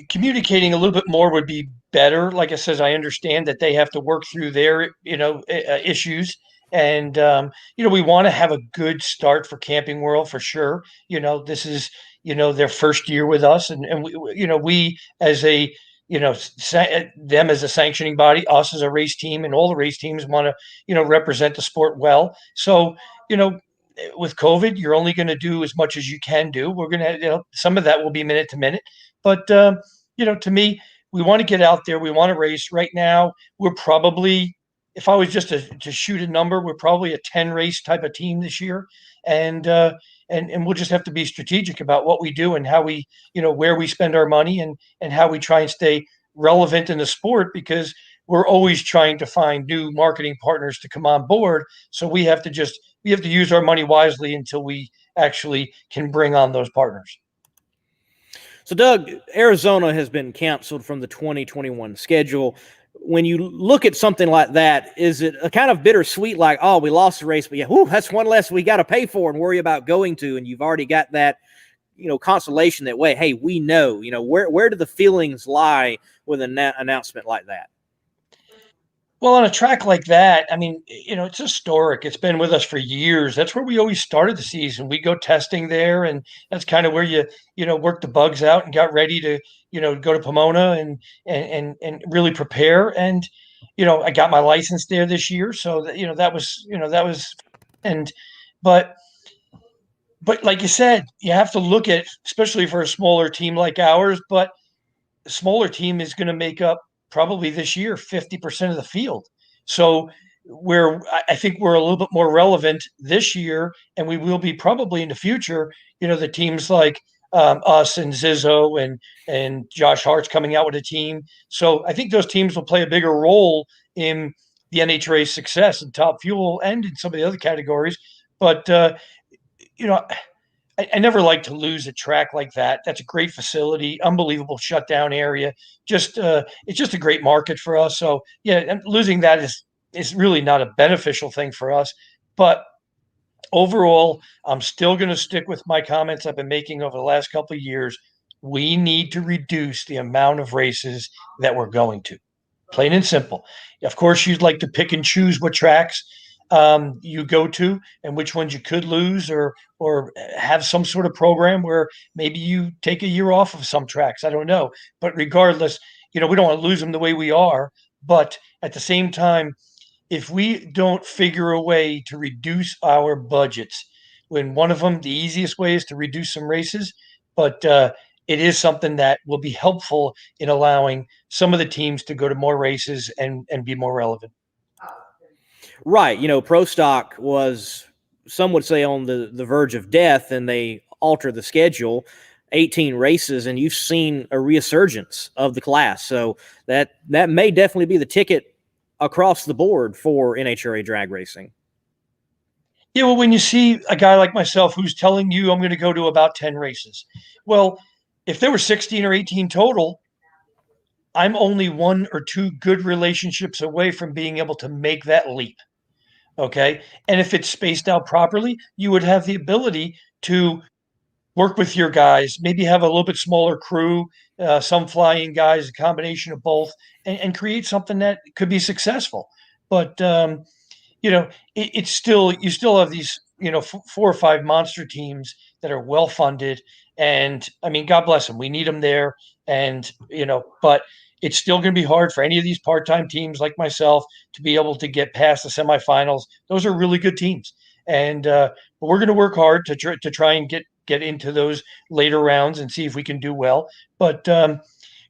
communicating a little bit more would be better. Like I said, I understand that they have to work through their, issues. And, we want to have a good start for Camping World for sure. This is, their first year with us. And we as a, them as a sanctioning body, us as a race team, and all the race teams want to, represent the sport well. So, with COVID, you're only going to do as much as you can do. We're going to, some of that will be minute to minute. But, to me, we want to get out there. We want to race. Right now, we're probably if I was just to shoot a number, we're probably a 10 race type of team this year. And we'll just have to be strategic about what we do and how we, where we spend our money and how we try and stay relevant in the sport, because we're always trying to find new marketing partners to come on board. So we have to use our money wisely until we actually can bring on those partners. So, Doug, Arizona has been canceled from the 2021 schedule. When you look at something like that, is it a kind of bittersweet, like, oh, we lost the race, but yeah, that's one less we got to pay for and worry about going to, and you've already got that, consolation that way, hey, we know, where do the feelings lie with an announcement like that? Well, on a track like that, I mean, it's historic. It's been with us for years. That's where we always started the season. We go testing there, and that's kind of where you work the bugs out and got ready to, go to Pomona and really prepare. And, I got my license there this year. So that was, and, but like you said, you have to look at, especially for a smaller team like ours, but a smaller team is going to make up probably this year 50% of the field. So I think we're a little bit more relevant this year, and we will be probably in the future. The teams like us and Zizzo and Josh Hart's coming out with a team. So I think those teams will play a bigger role in the NHRA's success in Top Fuel and in some of the other categories. But I never like to lose a track like that. That's a great facility, unbelievable shutdown area. It's just a great market for us. So yeah, and losing that is really not a beneficial thing for us. But overall, I'm still going to stick with my comments I've been making over the last couple of years. We need to reduce the amount of races that we're going to. Plain and simple. Of course, you'd like to pick and choose what tracks you go to and which ones you could lose, or have some sort of program where maybe you take a year off of some tracks. I don't know. But regardless, we don't want to lose them the way we are. But at the same time, if we don't figure a way to reduce our budgets, when one of them, the easiest way is to reduce some races, but it is something that will be helpful in allowing some of the teams to go to more races and be more relevant. Right. Pro Stock was, some would say, on the verge of death, and they altered the schedule, 18 races, and you've seen a resurgence of the class. So that may definitely be the ticket across the board for NHRA drag racing. Yeah, well, when you see a guy like myself who's telling you I'm going to go to about 10 races, well, if there were 16 or 18 total, I'm only one or two good relationships away from being able to make that leap. Okay. And if it's spaced out properly, you would have the ability to work with your guys, maybe have a little bit smaller crew, some flying guys, a combination of both, and create something that could be successful. But, it's still, you still have these, 4 or 5 monster teams that are well funded. And I mean, God bless them. We need them there. And, but it's still going to be hard for any of these part-time teams like myself to be able to get past the semifinals. Those are really good teams. And but we're going to work hard to try and get into those later rounds and see if we can do well. But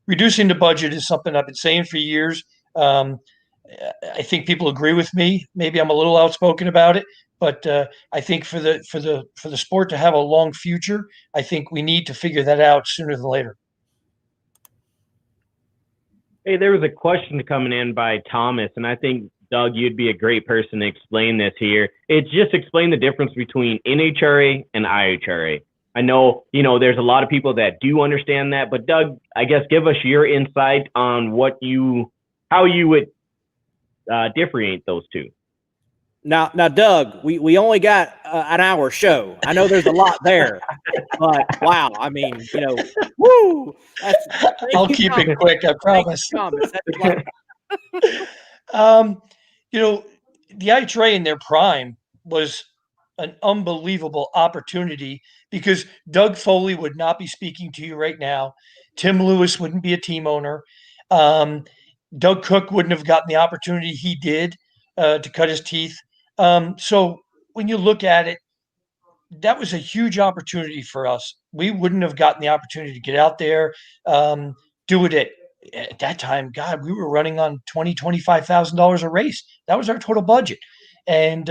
reducing the budget is something I've been saying for years. I think people agree with me. Maybe I'm a little outspoken about it, but I think for the sport to have a long future, I think we need to figure that out sooner than later. Hey, there was a question coming in by Thomas, and I think, Doug, you'd be a great person to explain this here. It's just explain the difference between NHRA and IHRA. I know, there's a lot of people that do understand that, but Doug, I guess give us your insight on how you would differentiate those two. Now, Doug, we only got an hour show. I know there's a lot there, but wow, I mean, woo! I'll keep it quick, I promise. The IHRA in their prime was an unbelievable opportunity, because Doug Foley would not be speaking to you right now. Tim Lewis wouldn't be a team owner. Doug Cook wouldn't have gotten the opportunity he did to cut his teeth. So when you look at it, that was a huge opportunity for us. We wouldn't have gotten the opportunity to get out there, do it at that time, God, we were running on $25,000 a race. That was our total budget, and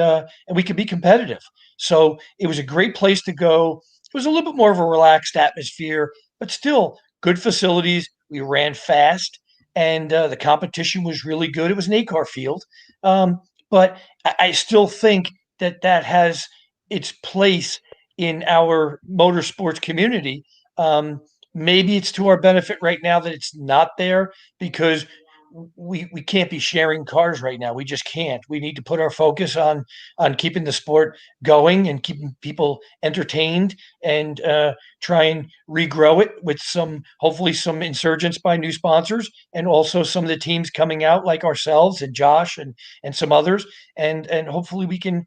we could be competitive. So it was a great place to go. It was a little bit more of a relaxed atmosphere, but still good facilities. We ran fast, and the competition was really good. It was an 8-car field, but I still think that has its place in our motorsports community. Maybe it's to our benefit right now that it's not there, because we can't be sharing cars right now. We just can't. We need to put our focus on keeping the sport going and keeping people entertained, and try and regrow it with hopefully some insurgents by new sponsors, and also some of the teams coming out like ourselves and Josh and some others, and hopefully we can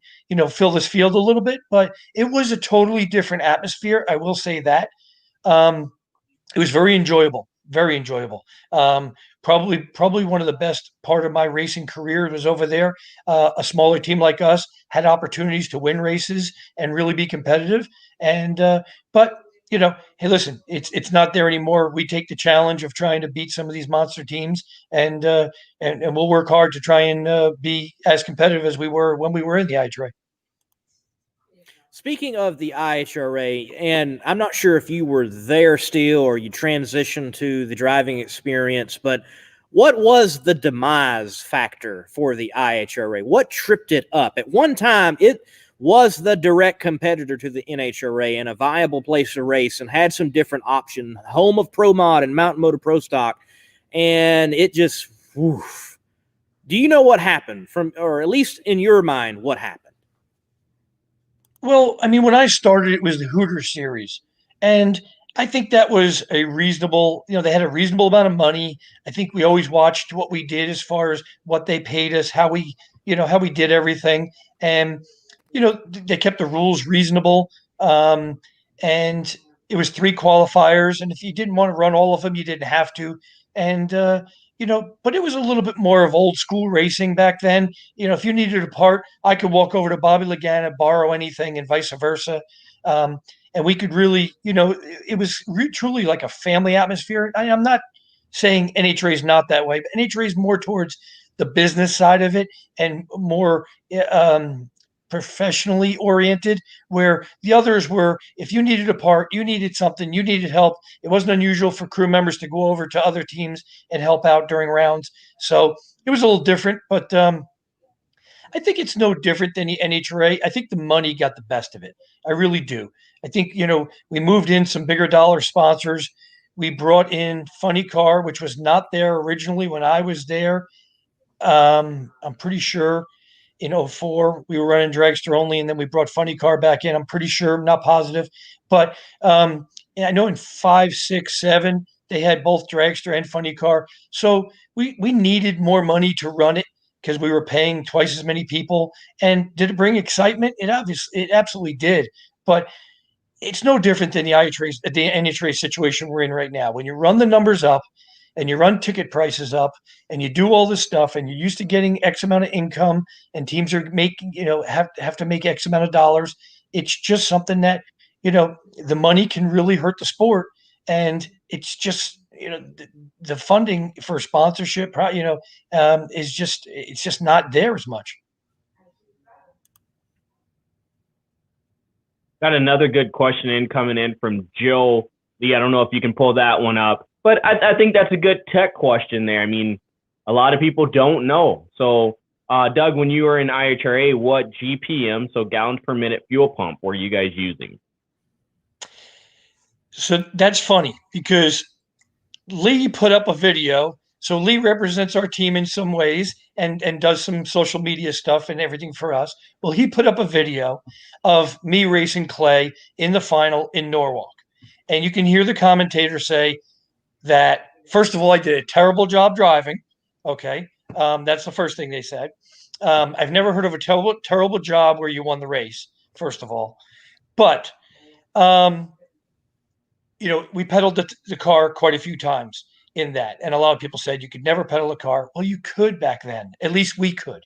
fill this field a little bit. But it was a totally different atmosphere, I will say that. It was very enjoyable, very enjoyable. Probably one of the best part of my racing career was over there. A smaller team like us had opportunities to win races and really be competitive. And but hey, listen, it's not there anymore. We take the challenge of trying to beat some of these monster teams, and we'll work hard to try and be as competitive as we were when we were in the IHRA. Speaking of the IHRA, and I'm not sure if you were there still or you transitioned to the driving experience, but what was the demise factor for the IHRA? What tripped it up? At one time, it was the direct competitor to the NHRA and a viable place to race, and had some different options, home of Pro Mod and Mountain Motor Pro Stock, and it just, woof. Do you know what happened or at least in your mind, what happened? Well, I mean, when I started, it was the Hooter series, and I think that was a reasonable. They had a reasonable amount of money. I think we always watched what we did as far as what they paid us, how we did everything, and they kept the rules reasonable. And it was 3 qualifiers, and if you didn't want to run all of them, you didn't have to. And but it was a little bit more of old school racing back then. If you needed a part, I could walk over to Bobby Lagana, borrow anything, and vice versa. And we could really, it was truly like a family atmosphere. I'm not saying NHRA is not that way, but NHRA is more towards the business side of it, and more professionally oriented, where the others were, if you needed a part, you needed something, you needed help. It wasn't unusual for crew members to go over to other teams and help out during rounds. So it was a little different, but I think it's no different than the NHRA. I think the money got the best of it. I really do. I think, we moved in some bigger dollar sponsors. We brought in Funny Car, which was not there originally when I was there. I'm pretty sure in 04 we were running dragster only, and then we brought Funny Car back in. I'm pretty sure, I'm not positive, but I know in 5, 6, 7 they had both dragster and Funny Car. So we needed more money to run it, because we were paying twice as many people. And did it bring excitement? It absolutely did. But it's no different than the NHRA situation we're in right now. When you run the numbers up, and you run ticket prices up, and you do all this stuff, and you're used to getting X amount of income, and teams are making, have to make X amount of dollars. It's just something that, the money can really hurt the sport. And it's just, the funding for sponsorship, is just not there as much. Got another good question coming in from Joe Lee. I don't know if you can pull that one up, but I think that's a good tech question there. I mean, a lot of people don't know. So, Doug, when you were in IHRA, what GPM, so gallons per minute fuel pump, were you guys using? So that's funny, because Lee put up a video. So Lee represents our team in some ways, and does some social media stuff and everything for us. Well, he put up a video of me racing Clay in the final in Norwalk. And you can hear the commentator say that, first of all, I did a terrible job driving. Okay. That's the first thing they said. I've never heard of a terrible job where you won the race, first of all. But, we pedaled the car quite a few times in that. And a lot of people said you could never pedal a car. Well, you could back then. At least we could.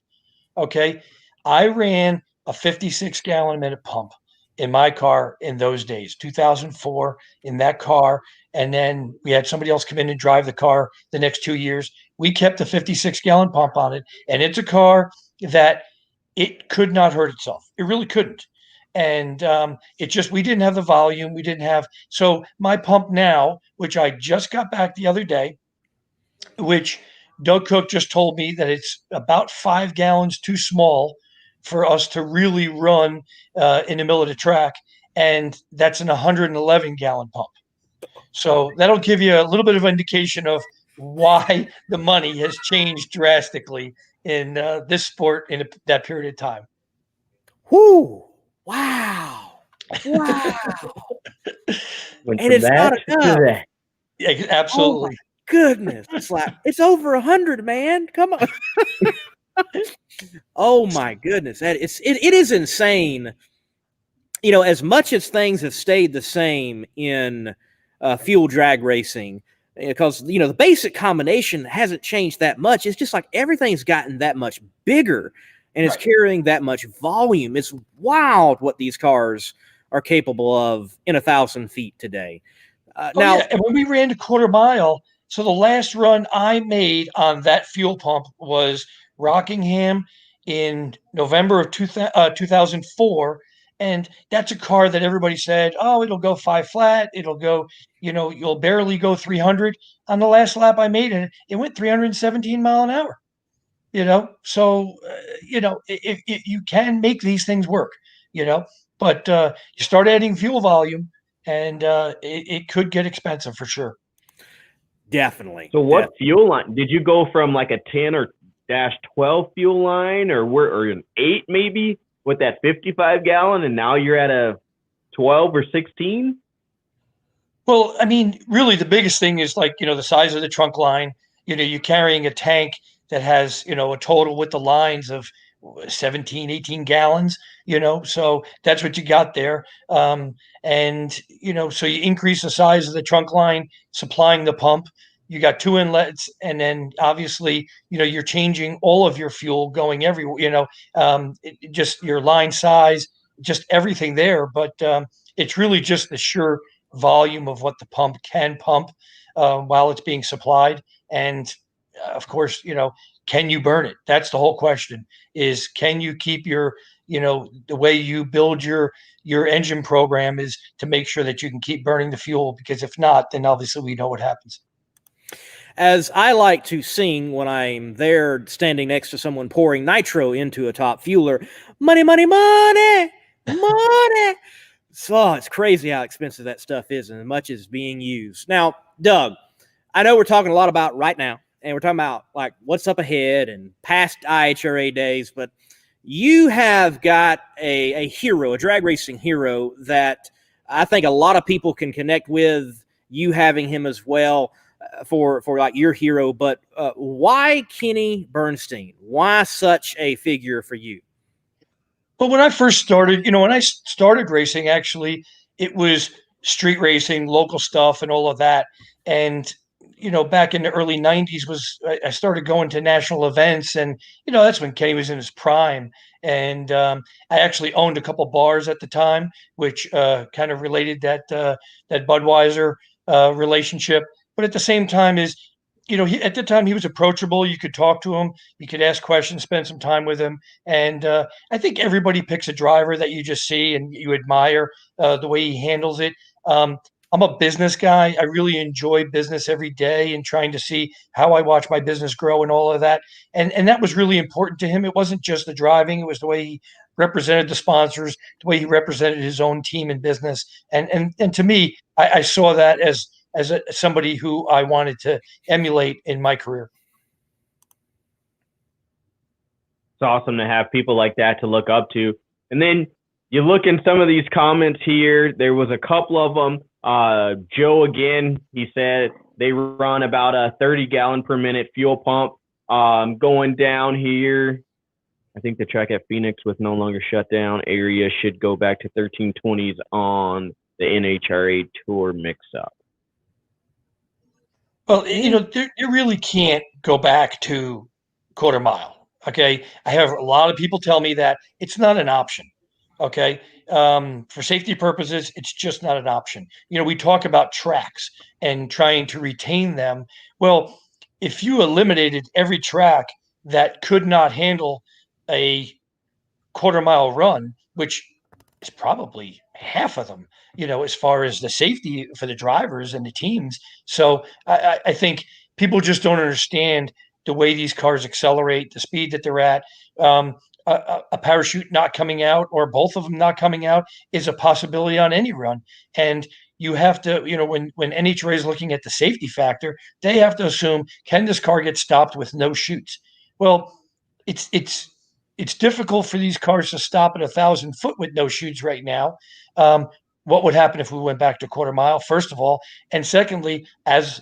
Okay. I ran a 56 gallon a minute pump in my car in those days, 2004, in that car. and then we had somebody else come in and drive the car the next 2 years. We kept the 56-gallon pump on it, and it's a car that it could not hurt itself. It really couldn't. And it just, we didn't have the volume. We didn't have, so my pump now, which I just got back the other day, which Doug Cook just told me that it's about 5 gallons too small for us to really run in the middle of the track. And that's an 111-gallon pump. So that'll give you a little bit of indication of why the money has changed drastically in this sport in that period of time. Whoo! Wow! Wow! And it's not enough. Yeah, absolutely. Oh goodness, it's like it's over 100, man. Come on. Oh my goodness, it is insane. You know, as much as things have stayed the same in fuel drag racing, because you know the basic combination hasn't changed that much. It's just like everything's gotten that much bigger, and it's carrying that much volume. It's wild what these cars are capable of in 1,000 feet today. Now, and when we ran to quarter mile, so the last run I made on that fuel pump was Rockingham in November of 2004. And that's a car that everybody said, oh, it'll go 5 flat. It'll go, you know, you'll barely go 300. On the last lap I made it, it went 317 mile an hour, you know? So, you know, if you can make these things work, you know, but you start adding fuel volume and it could get expensive for sure. Definitely. So what fuel line? Did you go from like a 10 or -12 fuel line or an 8 maybe? With that 55 gallon, and now you're at a 12 or 16? Well, I mean, really the biggest thing is like, you know, the size of the trunk line. You know, you're carrying a tank that has, you know, a total with the lines of 17, 18 gallons, you know, so that's what you got there. And, you know, so you increase the size of the trunk line, supplying the pump. You got 2 inlets, and then obviously, you know, you're changing all of your fuel going everywhere, you know, just your line size, just everything there. But it's really just the sheer volume of what the pump can pump while it's being supplied. And of course, you know, can you burn it? That's the whole question is, can you keep your, you know, the way you build your engine program is to make sure that you can keep burning the fuel, because if not, then obviously we know what happens. As I like to sing when I'm there standing next to someone pouring nitro into a top fueler, money, money, money, money. So it's crazy how expensive that stuff is and as much as being used. Now, Doug, I know we're talking a lot about right now, and we're talking about like what's up ahead and past IHRA days, but you have got a hero, a drag racing hero that I think a lot of people can connect with, you having him as well. For like your hero, but why Kenny Bernstein? Why such a figure for you? Well, when I first started, you know, when I started racing, actually, it was street racing, local stuff, and all of that. And you know, back in the early '90s, I started going to national events, and you know, that's when Kenny was in his prime. And I actually owned a couple bars at the time, which kind of related that Budweiser relationship. But at the same time is, you know, at the time he was approachable. You could talk to him. You could ask questions, spend some time with him. And I think everybody picks a driver that you just see and you admire the way he handles it. I'm a business guy. I really enjoy business every day and trying to see how I watch my business grow and all of that. And that was really important to him. It wasn't just the driving. It was the way he represented the sponsors, the way he represented his own team in business. And to me, I saw that as somebody who I wanted to emulate in my career. It's awesome to have people like that to look up to. And then you look in some of these comments here, there was a couple of them. Joe, again, he said they run about a 30 gallon per minute fuel pump. Going down here, I think the track at Phoenix with no longer shut down area should go back to 1320s on the NHRA Tour mix-up. Well, you know, they really can't go back to quarter mile. Okay. I have a lot of people tell me that it's not an option. Okay. For safety purposes, it's just not an option. We talk about tracks and trying to retain them. Well, if you eliminated every track that could not handle a quarter-mile run, which is probably half of them, as far as the safety for the drivers and the teams. So I think people just don't understand the way these cars accelerate, the speed that they're at. A parachute not coming out or both of them not coming out is a possibility on any run. And you have to, when NHRA is looking at the safety factor, they have to assume, can this car get stopped with no chutes? Well, it's difficult for these cars to stop at 1,000 foot with no chutes right now. What would happen if we went back to quarter mile, first of all? And secondly, as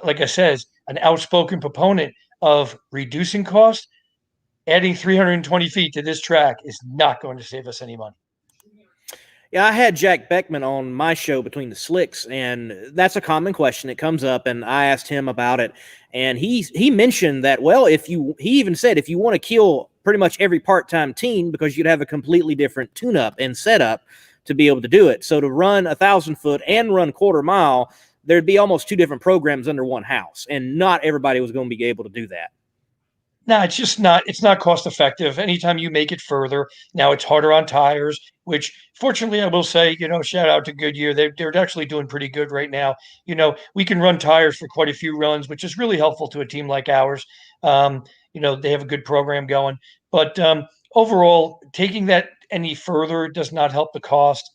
like I said, an outspoken proponent of reducing cost, adding 320 feet to this track is not going to save us any money. Yeah, I had Jack Beckman on my show Between the Slicks, and that's a common question that comes up, and I asked him about it, and he mentioned that, well, he even said if you want to kill pretty much every part-time team, because you'd have a completely different tune-up and setup to be able to do it. So to run 1,000 foot and run quarter mile, there'd be almost two different programs under one house, and not everybody was going to be able to do that. No, it's not cost effective. Anytime you make it further, now it's harder on tires, which fortunately I will say, shout out to Goodyear. They're actually doing pretty good right now. We can run tires for quite a few runs, which is really helpful to a team like ours. They have a good program going, but overall, taking that any further does not help the cost.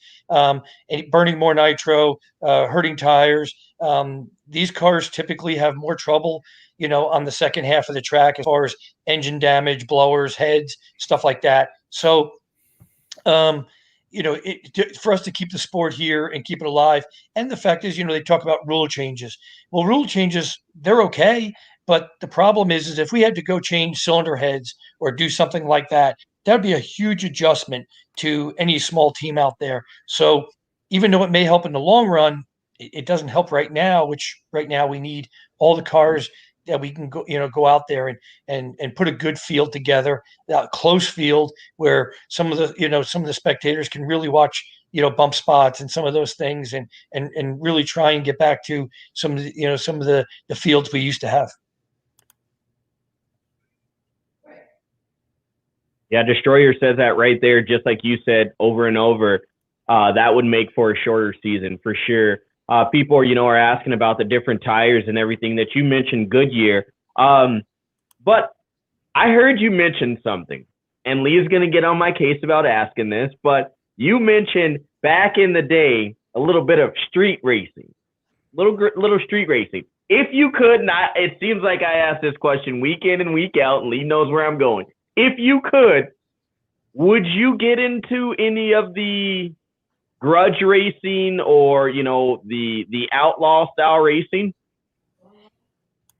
Burning more nitro, hurting tires. These cars typically have more trouble, on the second half of the track as far as engine damage, blowers, heads, stuff like that. So, for us to keep the sport here and keep it alive. And the fact is, they talk about rule changes. Well, rule changes, they're okay. But the problem is if we had to go change cylinder heads or do something like that, that'd be a huge adjustment to any small team out there. So even though it may help in the long run, it doesn't help right now, which right now we need all the cars that we can go out there and put a good field together, a close field where some of the spectators can really watch, bump spots and some of those things and really try and get back to some of the fields we used to have. Yeah, Destroyer says that right there, just like you said over and over. That would make for a shorter season for sure. People are asking about the different tires and everything that you mentioned Goodyear. But I heard you mention something, and Lee's going to get on my case about asking this, but you mentioned back in the day a little bit of street racing, little street racing. If you could not, it seems like I ask this question week in and week out, and Lee knows where I'm going. If you could, would you get into any of the grudge racing or, the outlaw style racing?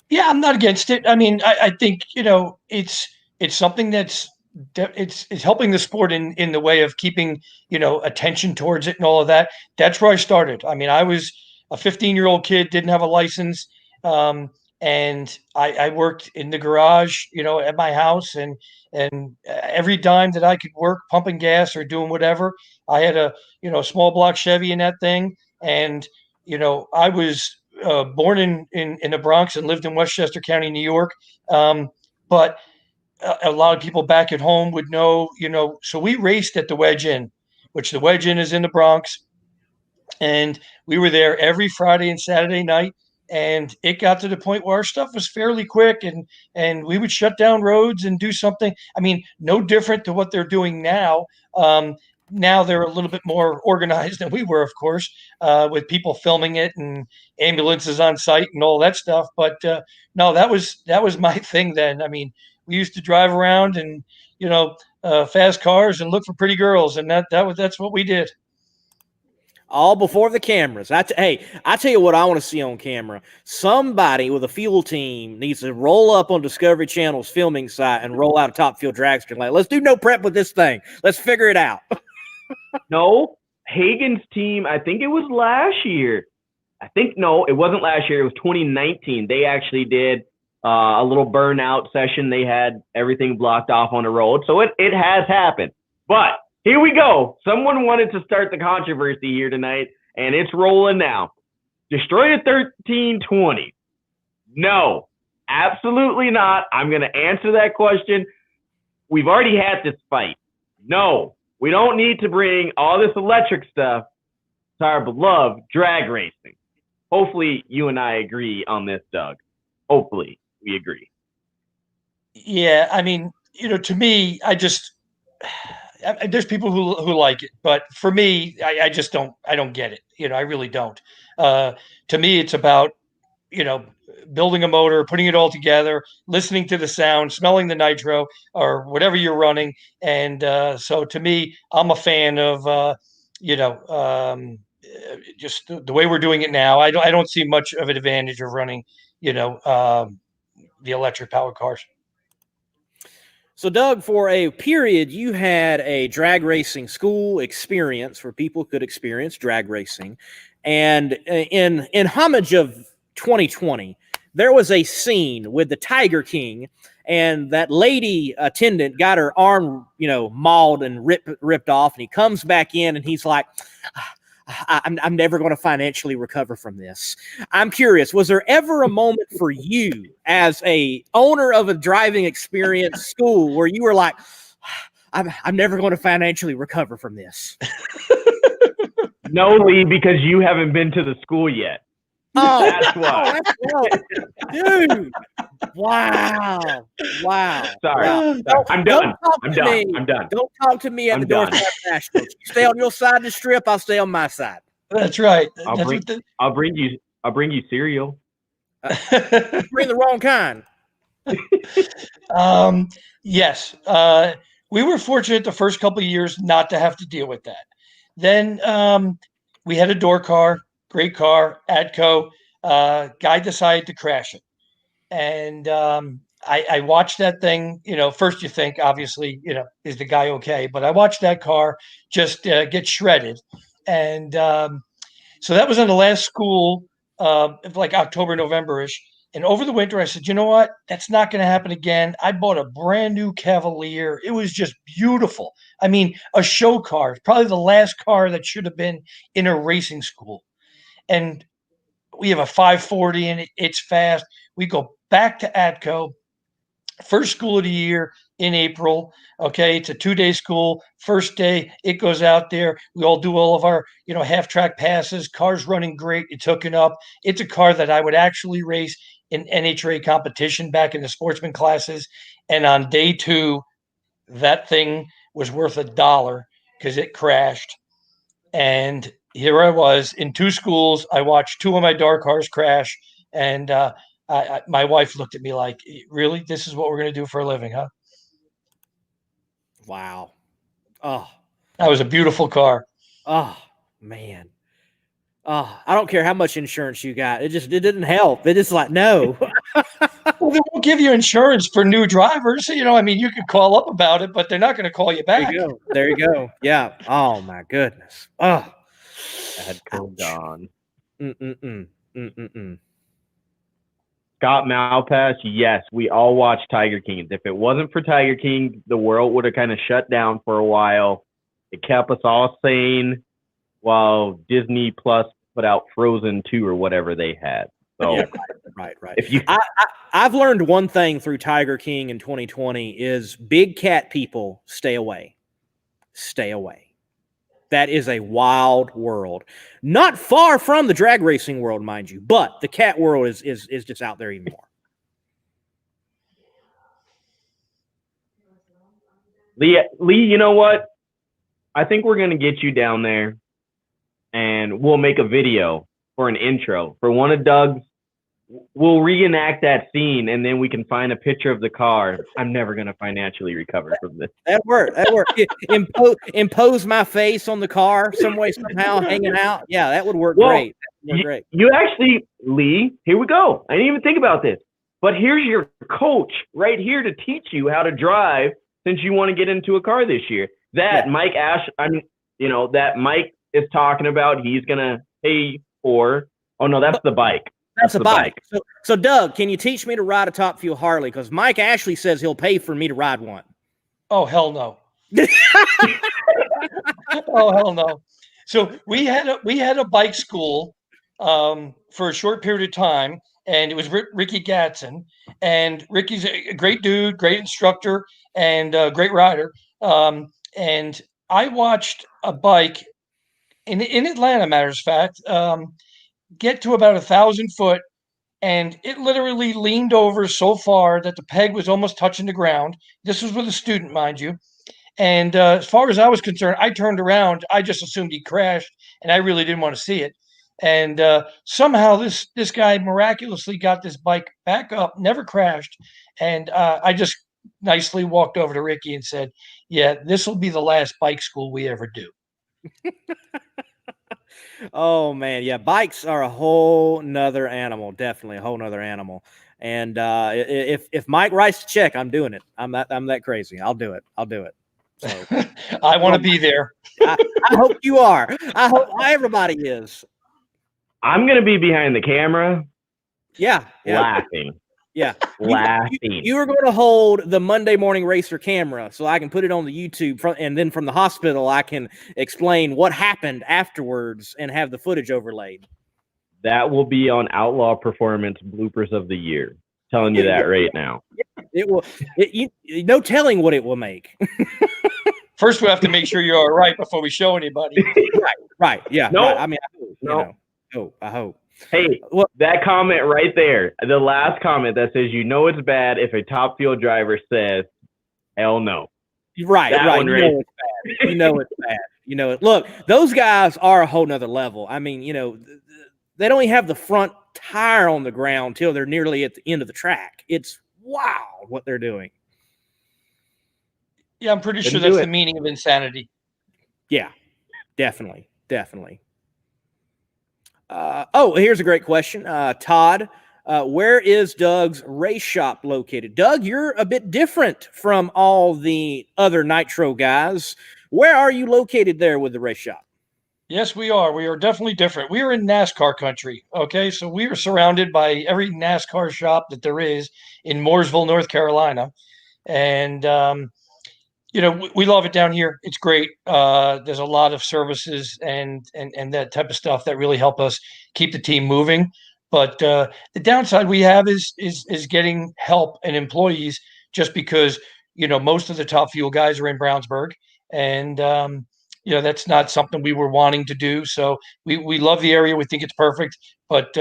Yeah, I'm not against it. I mean, I think, it's something that's it's helping the sport in the way of keeping, attention towards it and all of that. That's where I started. I mean, I was a 15-year-old kid, didn't have a license. And I worked in the garage, at my house, and every dime that I could work pumping gas or doing whatever, I had a small block Chevy in that thing, and I was born in the Bronx and lived in Westchester County, New York, but a lot of people back at home would know, so we raced at the Wedge Inn, which the Wedge Inn is in the Bronx, and we were there every Friday and Saturday night. And it got to the point where our stuff was fairly quick, and we would shut down roads and do something. I mean, no different to what they're doing now. Now they're a little bit more organized than we were, of course, with people filming it and ambulances on site and all that stuff. But no, that was my thing then. I mean, we used to drive around and fast cars and look for pretty girls, and that's what we did. All before the cameras. I tell you what I want to see on camera. Somebody with a fuel team needs to roll up on Discovery Channel's filming site and roll out a Top Fuel dragster. Like, let's do no prep with this thing. Let's figure it out. No, Hagen's team, I think it was last year. No, it wasn't last year. It was 2019. They actually did a little burnout session. They had everything blocked off on the road. So it has happened. But Here we go. Someone wanted to start the controversy here tonight, and it's rolling now. Destroy a 1320. No, absolutely not. I'm going to answer that question. We've already had this fight. No, we don't need to bring all this electric stuff to our beloved drag racing. Hopefully you and I agree on this, Doug. Hopefully we agree. Yeah, I mean, to me, there's people who like it, but for me, I just don't. I don't get it. I really don't. To me, it's about building a motor, putting it all together, listening to the sound, smelling the nitro or whatever you're running, and so to me, I'm a fan of just the way we're doing it now. I don't see much of an advantage of running the electric powered cars. So, Doug, for a period, you had a drag racing school experience where people could experience drag racing. And in homage of 2020, there was a scene with the Tiger King, and that lady attendant got her arm, mauled and ripped off. And he comes back in and he's like, I'm never going to financially recover from this. I'm curious, was there ever a moment for you as a owner of a driving experience school where you were like, I'm never going to financially recover from this? No, Lee, because you haven't been to the school yet. Oh, that's why. Dude. Wow. Sorry. Wow. I'm done. I'm done. Don't talk to me at the North National. You stay on your side of the strip, I'll stay on my side. That's right. I'll bring you cereal. Bring the wrong kind. Yes. We were fortunate the first couple of years not to have to deal with that. Then we had a door car, great car, Atco. Guy decided to crash it. And I watched that thing. First you think, obviously, is the guy okay? But I watched that car just get shredded. And so that was in the last school, like October, November-ish. And over the winter, I said, you know what? That's not going to happen again. I bought a brand new Cavalier. It was just beautiful. I mean, a show car, probably the last car that should have been in a racing school. And we have a 540 and it's fast. We go back to Atco, first school of the year in April. Okay, it's a 2-day school. First day, it goes out there. We all do all of our, half-track passes. Car's running great. It's hooking up. It's a car that I would actually race in NHRA competition back in the sportsman classes. And on day 2, that thing was worth $1 because it crashed. And here I was in 2 schools. I watched 2 of my dark cars crash. And my wife looked at me like, really? This is what we're going to do for a living, huh? Wow. Oh, that was a beautiful car. Oh, man. Oh, I don't care how much insurance you got. It didn't help. It just like, no. Well, they won't give you insurance for new drivers. You could call up about it, but they're not going to call you back. There you go. Yeah. Oh, my goodness. Oh. Bad code on. Scott Malpass, yes, we all watch Tiger King. If it wasn't for Tiger King, the world would have kind of shut down for a while. It kept us all sane while Disney Plus put out Frozen 2 or whatever they had. So, yeah, right. I've learned one thing through Tiger King in 2020 is big cat people stay away. Stay away. That is a wild world. Not far from the drag racing world, mind you, but the cat world is just out there even more. Lee, you know what? I think we're going to get you down there and we'll make a video for an intro for one of Doug's. We'll reenact that scene and then we can find a picture of the car. I'm never going to financially recover from this. That worked. Impose my face on the car some way, somehow, hanging out. Yeah, that would work great. Great. You actually, Lee, here we go. I didn't even think about this. But here's your coach right here to teach you how to drive since you want to get into a car this year. That Mike is talking about, he's going to pay for. Oh, no, that's the bike. That's a bike. So, Doug, can you teach me to ride a Top Fuel Harley? Because Mike Ashley says he'll pay for me to ride one. Oh, hell no. Oh, hell no. So we had a bike school for a short period of time, and it was Ricky Gatson. And Ricky's a great dude, great instructor, and great rider. And I watched a bike in Atlanta, matters of fact, get to about 1,000 foot, and it literally leaned over so far that the peg was almost touching the ground. This was with a student, mind you. And as far as I was concerned, I turned around. I just assumed he crashed, and I really didn't want to see it. And somehow this guy miraculously got this bike back up, never crashed. And I just nicely walked over to Ricky and said, "Yeah, this will be the last bike school we ever do." Oh man, yeah, bikes are a whole nother animal. Definitely a whole nother animal. And if Mike writes a check, I'm doing it. I'm that crazy. I'll do it. So I want to be there. I hope you are. I hope everybody is. I'm gonna be behind the camera, Yeah. laughing. Yeah. Laughing. You are going to hold the Monday Morning Racer camera so I can put it on the YouTube, and then from the hospital, I can explain what happened afterwards and have the footage overlaid. That will be on Outlaw Performance Bloopers of the Year. Telling you that right now. It will. No telling what it will make. First, we have to make sure you're all right before we show anybody. Right. Yeah. No. Right. I mean, I hope. Hey, Well, that comment right there, the last comment that says, "You know it's bad if a top field driver says, hell no." Right. That Right. one You right know it's bad. You know it's bad. You know it. Look, those guys are a whole nother level. I mean, they don't even have the front tire on the ground till they're nearly at the end of the track. It's wow what they're doing. Yeah, I'm pretty sure Couldn't that's do the it. meaning of insanity. Yeah, definitely. Here's a great question. Todd, where is Doug's race shop located? Doug, you're a bit different from all the other Nitro guys. Where are you located there with the race shop? Yes, we are. We are definitely different. We are in NASCAR country. Okay, so we are surrounded by every NASCAR shop that there is in Mooresville, North Carolina, and we love it down here. It's great. There's a lot of services and that type of stuff that really help us keep the team moving. But the downside we have is getting help and employees, just because most of the top fuel guys are in Brownsburg, and that's not something we were wanting to do. So we love the area. We think it's perfect, but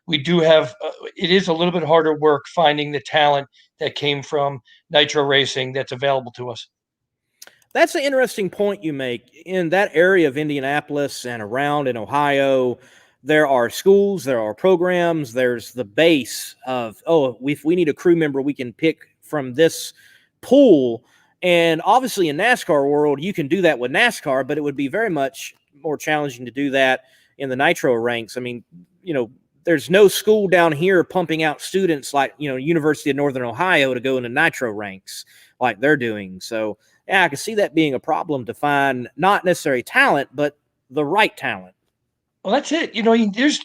we do have it is a little bit harder work finding the talent that came from Nitro Racing that's available to us. That's an interesting point you make. In that area of Indianapolis and around in Ohio, there are schools, there are programs, there's the base of, if we need a crew member, we can pick from this pool. And obviously in NASCAR world, you can do that with NASCAR, but it would be very much more challenging to do that in the Nitro ranks. I mean, there's no school down here pumping out students like, University of Northern Ohio to go into Nitro ranks like they're doing. So yeah, I can see that being a problem to find not necessarily talent, but the right talent. Well, that's it. There's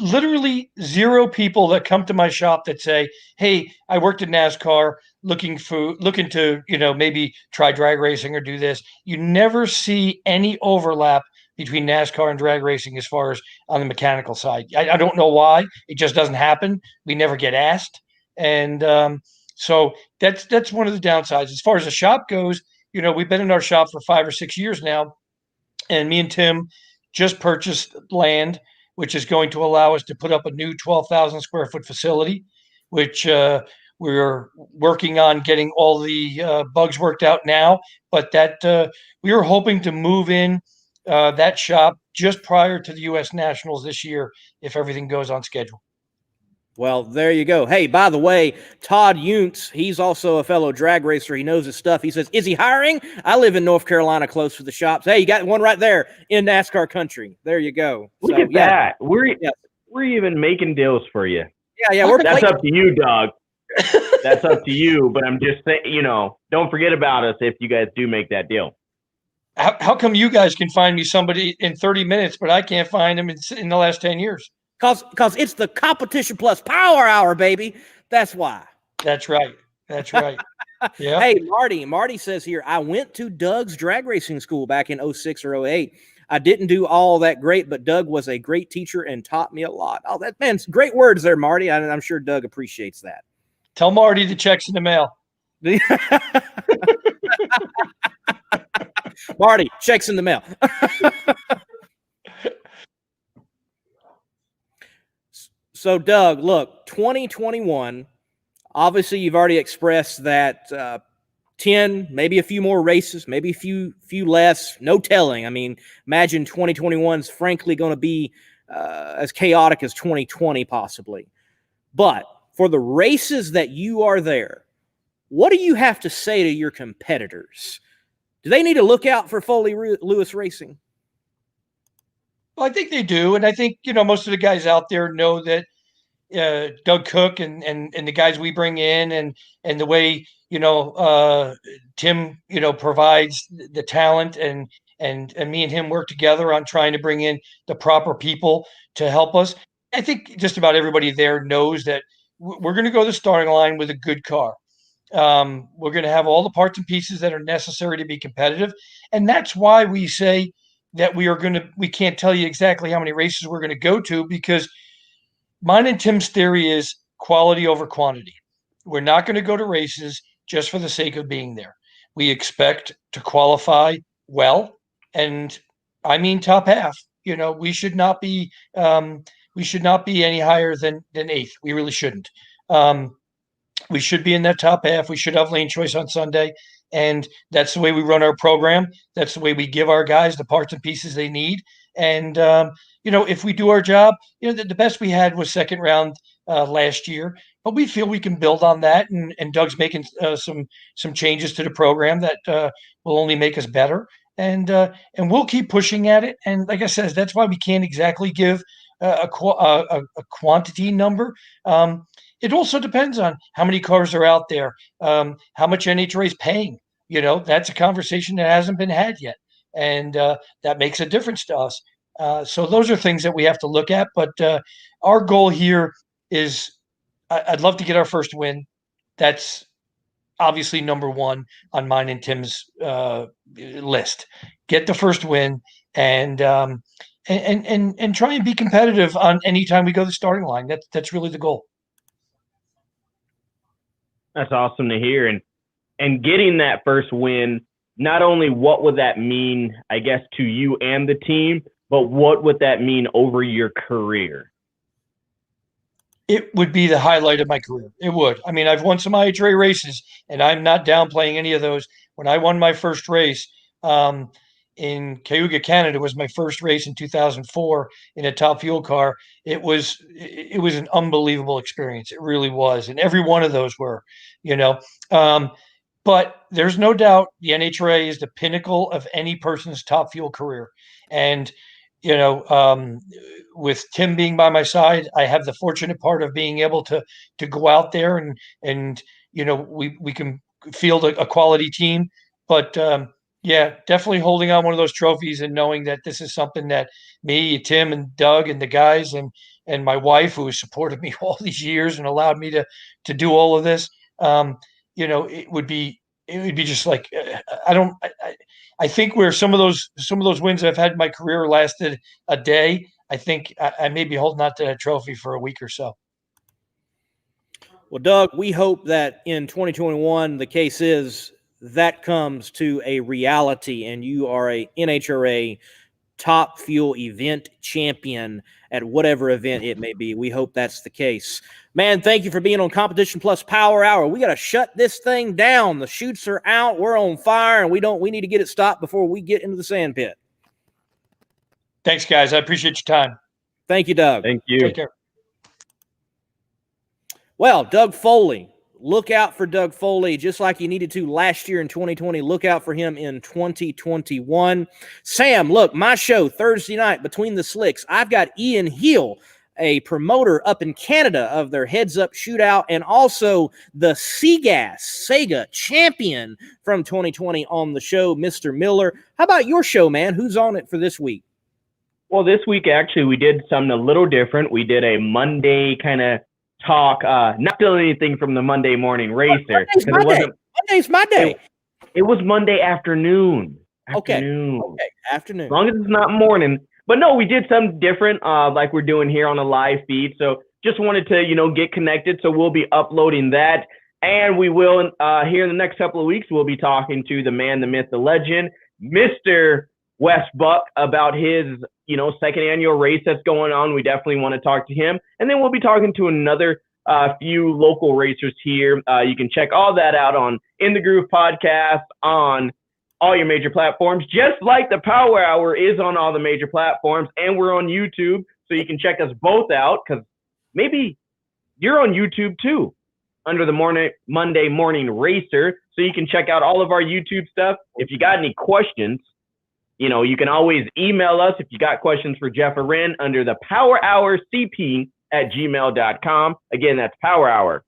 literally zero people that come to my shop that say, "Hey, I worked in NASCAR looking to, maybe try drag racing or do this." You never see any overlap between NASCAR and drag racing as far as on the mechanical side. I don't know why. It just doesn't happen. We never get asked. And so that's one of the downsides. As far as the shop goes, we've been in our shop for 5 or 6 years now, and me and Tim just purchased land, which is going to allow us to put up a new 12,000 square foot facility, which we're working on getting all the bugs worked out now. But that we are hoping to move in that shop just prior to the U.S. Nationals this year, if everything goes on schedule. Well, there you go. Hey, by the way, Todd Yuntz, he's also a fellow drag racer. He knows his stuff. He says, "Is he hiring? I live in North Carolina, close to the shops." Hey, you got one right there in NASCAR country. There you go. Look at that. We're even making deals for you. Yeah. That's up to you, dog. That's up to you. But I'm just saying, don't forget about us if you guys do make that deal. How come you guys can find me somebody in 30 minutes, but I can't find them in the last 10 years? Because it's the Competition Plus Power Hour, baby. That's why. That's right. That's right. Yeah. Hey, Marty says here, I went to Doug's drag racing school back in 06 or 08. I didn't do all that great, but Doug was a great teacher and taught me a lot. Oh, that man's great words there, Marty. I'm sure Doug appreciates that. Tell Marty the check's in the mail. Marty, checks in the mail. So, Doug, look, 2021, obviously you've already expressed that 10, maybe a few more races, maybe a few less, no telling. I mean, imagine 2021 is frankly going to be as chaotic as 2020 possibly. But for the races that you are there, what do you have to say to your competitors? Do they need to look out for Foley-Lewis Racing? Well, I think they do. And I think, most of the guys out there know that Doug Cook and the guys we bring in and the way, Tim, provides the talent and me and him work together on trying to bring in the proper people to help us. I think just about everybody there knows that we're going to go to the starting line with a good car. We're going to have all the parts and pieces that are necessary to be competitive. And that's why we say that we can't tell you exactly how many races we're going to go to, because mine and Tim's theory is quality over quantity. We're not going to go to races just for the sake of being there. We expect to qualify well, and I mean top half. We should not be any higher than eighth. We really shouldn't. We should be in that top half. We should have lane choice on Sunday. And that's the way we run our program. That's the way we give our guys the parts and pieces they need. And, if we do our job, the best we had was second round last year. But we feel we can build on that. And Doug's making some changes to the program that will only make us better. And we'll keep pushing at it. And like I said, that's why we can't exactly give a quantity number. It also depends on how many cars are out there, how much NHRA is paying. That's a conversation that hasn't been had yet. And that makes a difference to us. So those are things that we have to look at. But our goal here is I'd love to get our first win. That's obviously number one on mine and Tim's list. Get the first win and try and be competitive on any time we go to the starting line. That's really the goal. That's awesome to hear. And getting that first win, not only what would that mean, I guess, to you and the team, but what would that mean over your career? It would be the highlight of my career. It would. I mean, I've won some IHRA races, and I'm not downplaying any of those. When I won my first race in Cayuga, Canada, was my first race in 2004 in a top fuel car. It was an unbelievable experience. It really was, and every one of those were, But there's no doubt the NHRA is the pinnacle of any person's top fuel career, and with Tim being by my side, I have the fortunate part of being able to go out there and we can field a quality team. But yeah, definitely holding on one of those trophies and knowing that this is something that me, Tim, and Doug, and the guys, and my wife, who has supported me all these years and allowed me to do all of this, it would be just like I think where some of those wins I've had in my career lasted a day, I think I may be holding on to that trophy for a week or so. Well, Doug, we hope that in 2021 the case is that comes to a reality and you are a NHRA top fuel event champion at whatever event it may be. We hope that's the case. Man, thank you for being on Competition Plus Power Hour. We got to shut this thing down. The chutes are out. We're on fire, and we need to get it stopped before we get into the sand pit. Thanks, guys. I appreciate your time. Thank you, Doug. Thank you. Take care. Well, Doug Foley. Look out for Doug Foley, just like you needed to last year in 2020. Look out for him in 2021. Sam, look, my show Thursday night, Between the Slicks. I've got Ian Hill, a promoter up in Canada of their Heads Up Shootout, and also the Sega champion from 2020 on the show, Mr. Miller. How about your show, man? Who's on it for this week? Well, this week, actually, we did something a little different. We did a Monday kind of talk, not still anything from the Monday morning racer. Monday's my day. It was Monday afternoon. Okay. Afternoon. Okay. Afternoon. As long as it's not morning. But no, we did something different, like we're doing here on a live feed. So just wanted to, get connected. So we'll be uploading that. And we will, here in the next couple of weeks, we'll be talking to the man, the myth, the legend, Mr. Wes Buck, about his, second annual race that's going on. We definitely want to talk to him. And then we'll be talking to another few local racers here. You can check all that out on In the Groove podcast on all your major platforms, just like the Power Hour is on all the major platforms, and we're on YouTube, so you can check us both out, because maybe you're on YouTube too, under the Monday Morning Racer, so you can check out all of our YouTube stuff. If you got any questions, you can always email us if you got questions for Jeff Arend under the Power Hour CP at gmail.com. Again, that's Power Hour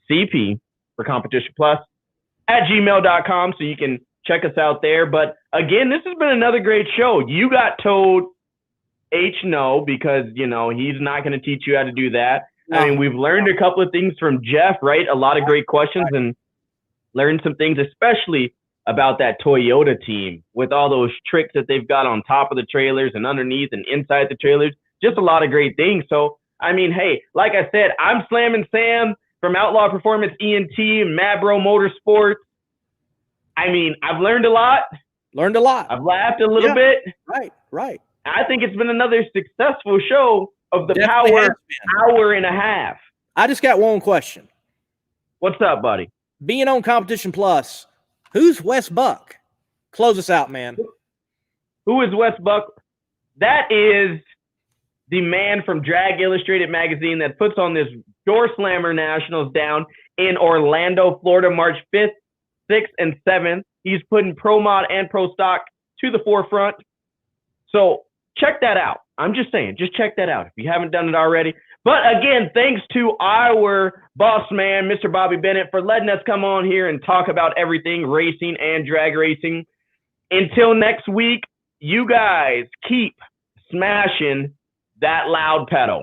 CP for Competition Plus at gmail.com, so you can check us out there. But again, this has been another great show. You got told H no, because, he's not going to teach you how to do that. No. I mean, we've learned a couple of things from Jeff, right? A lot of great questions, and learned some things, especially about that Toyota team with all those tricks that they've got on top of the trailers and underneath and inside the trailers. Just a lot of great things. So, I mean, hey, like I said, I'm Slammin' Sam from Outlaw Performance ENT and Mabro Motorsports. I mean, I've learned a lot. I've laughed a little bit. Right. I think it's been another successful show of the Power Hour and a half. I just got one question. What's up, buddy? Being on Competition Plus, who's Wes Buck? Close us out, man. Who is Wes Buck? That is the man from Drag Illustrated magazine that puts on this Door Slammer Nationals down in Orlando, Florida, March 5th, 6th, and 7th. He's putting Pro Mod and Pro Stock to the forefront. So check that out. I'm just saying, just check that out if you haven't done it already. But again, thanks to our boss man, Mr. Bobby Bennett, for letting us come on here and talk about everything racing and drag racing. Until next week, you guys keep smashing that loud pedal.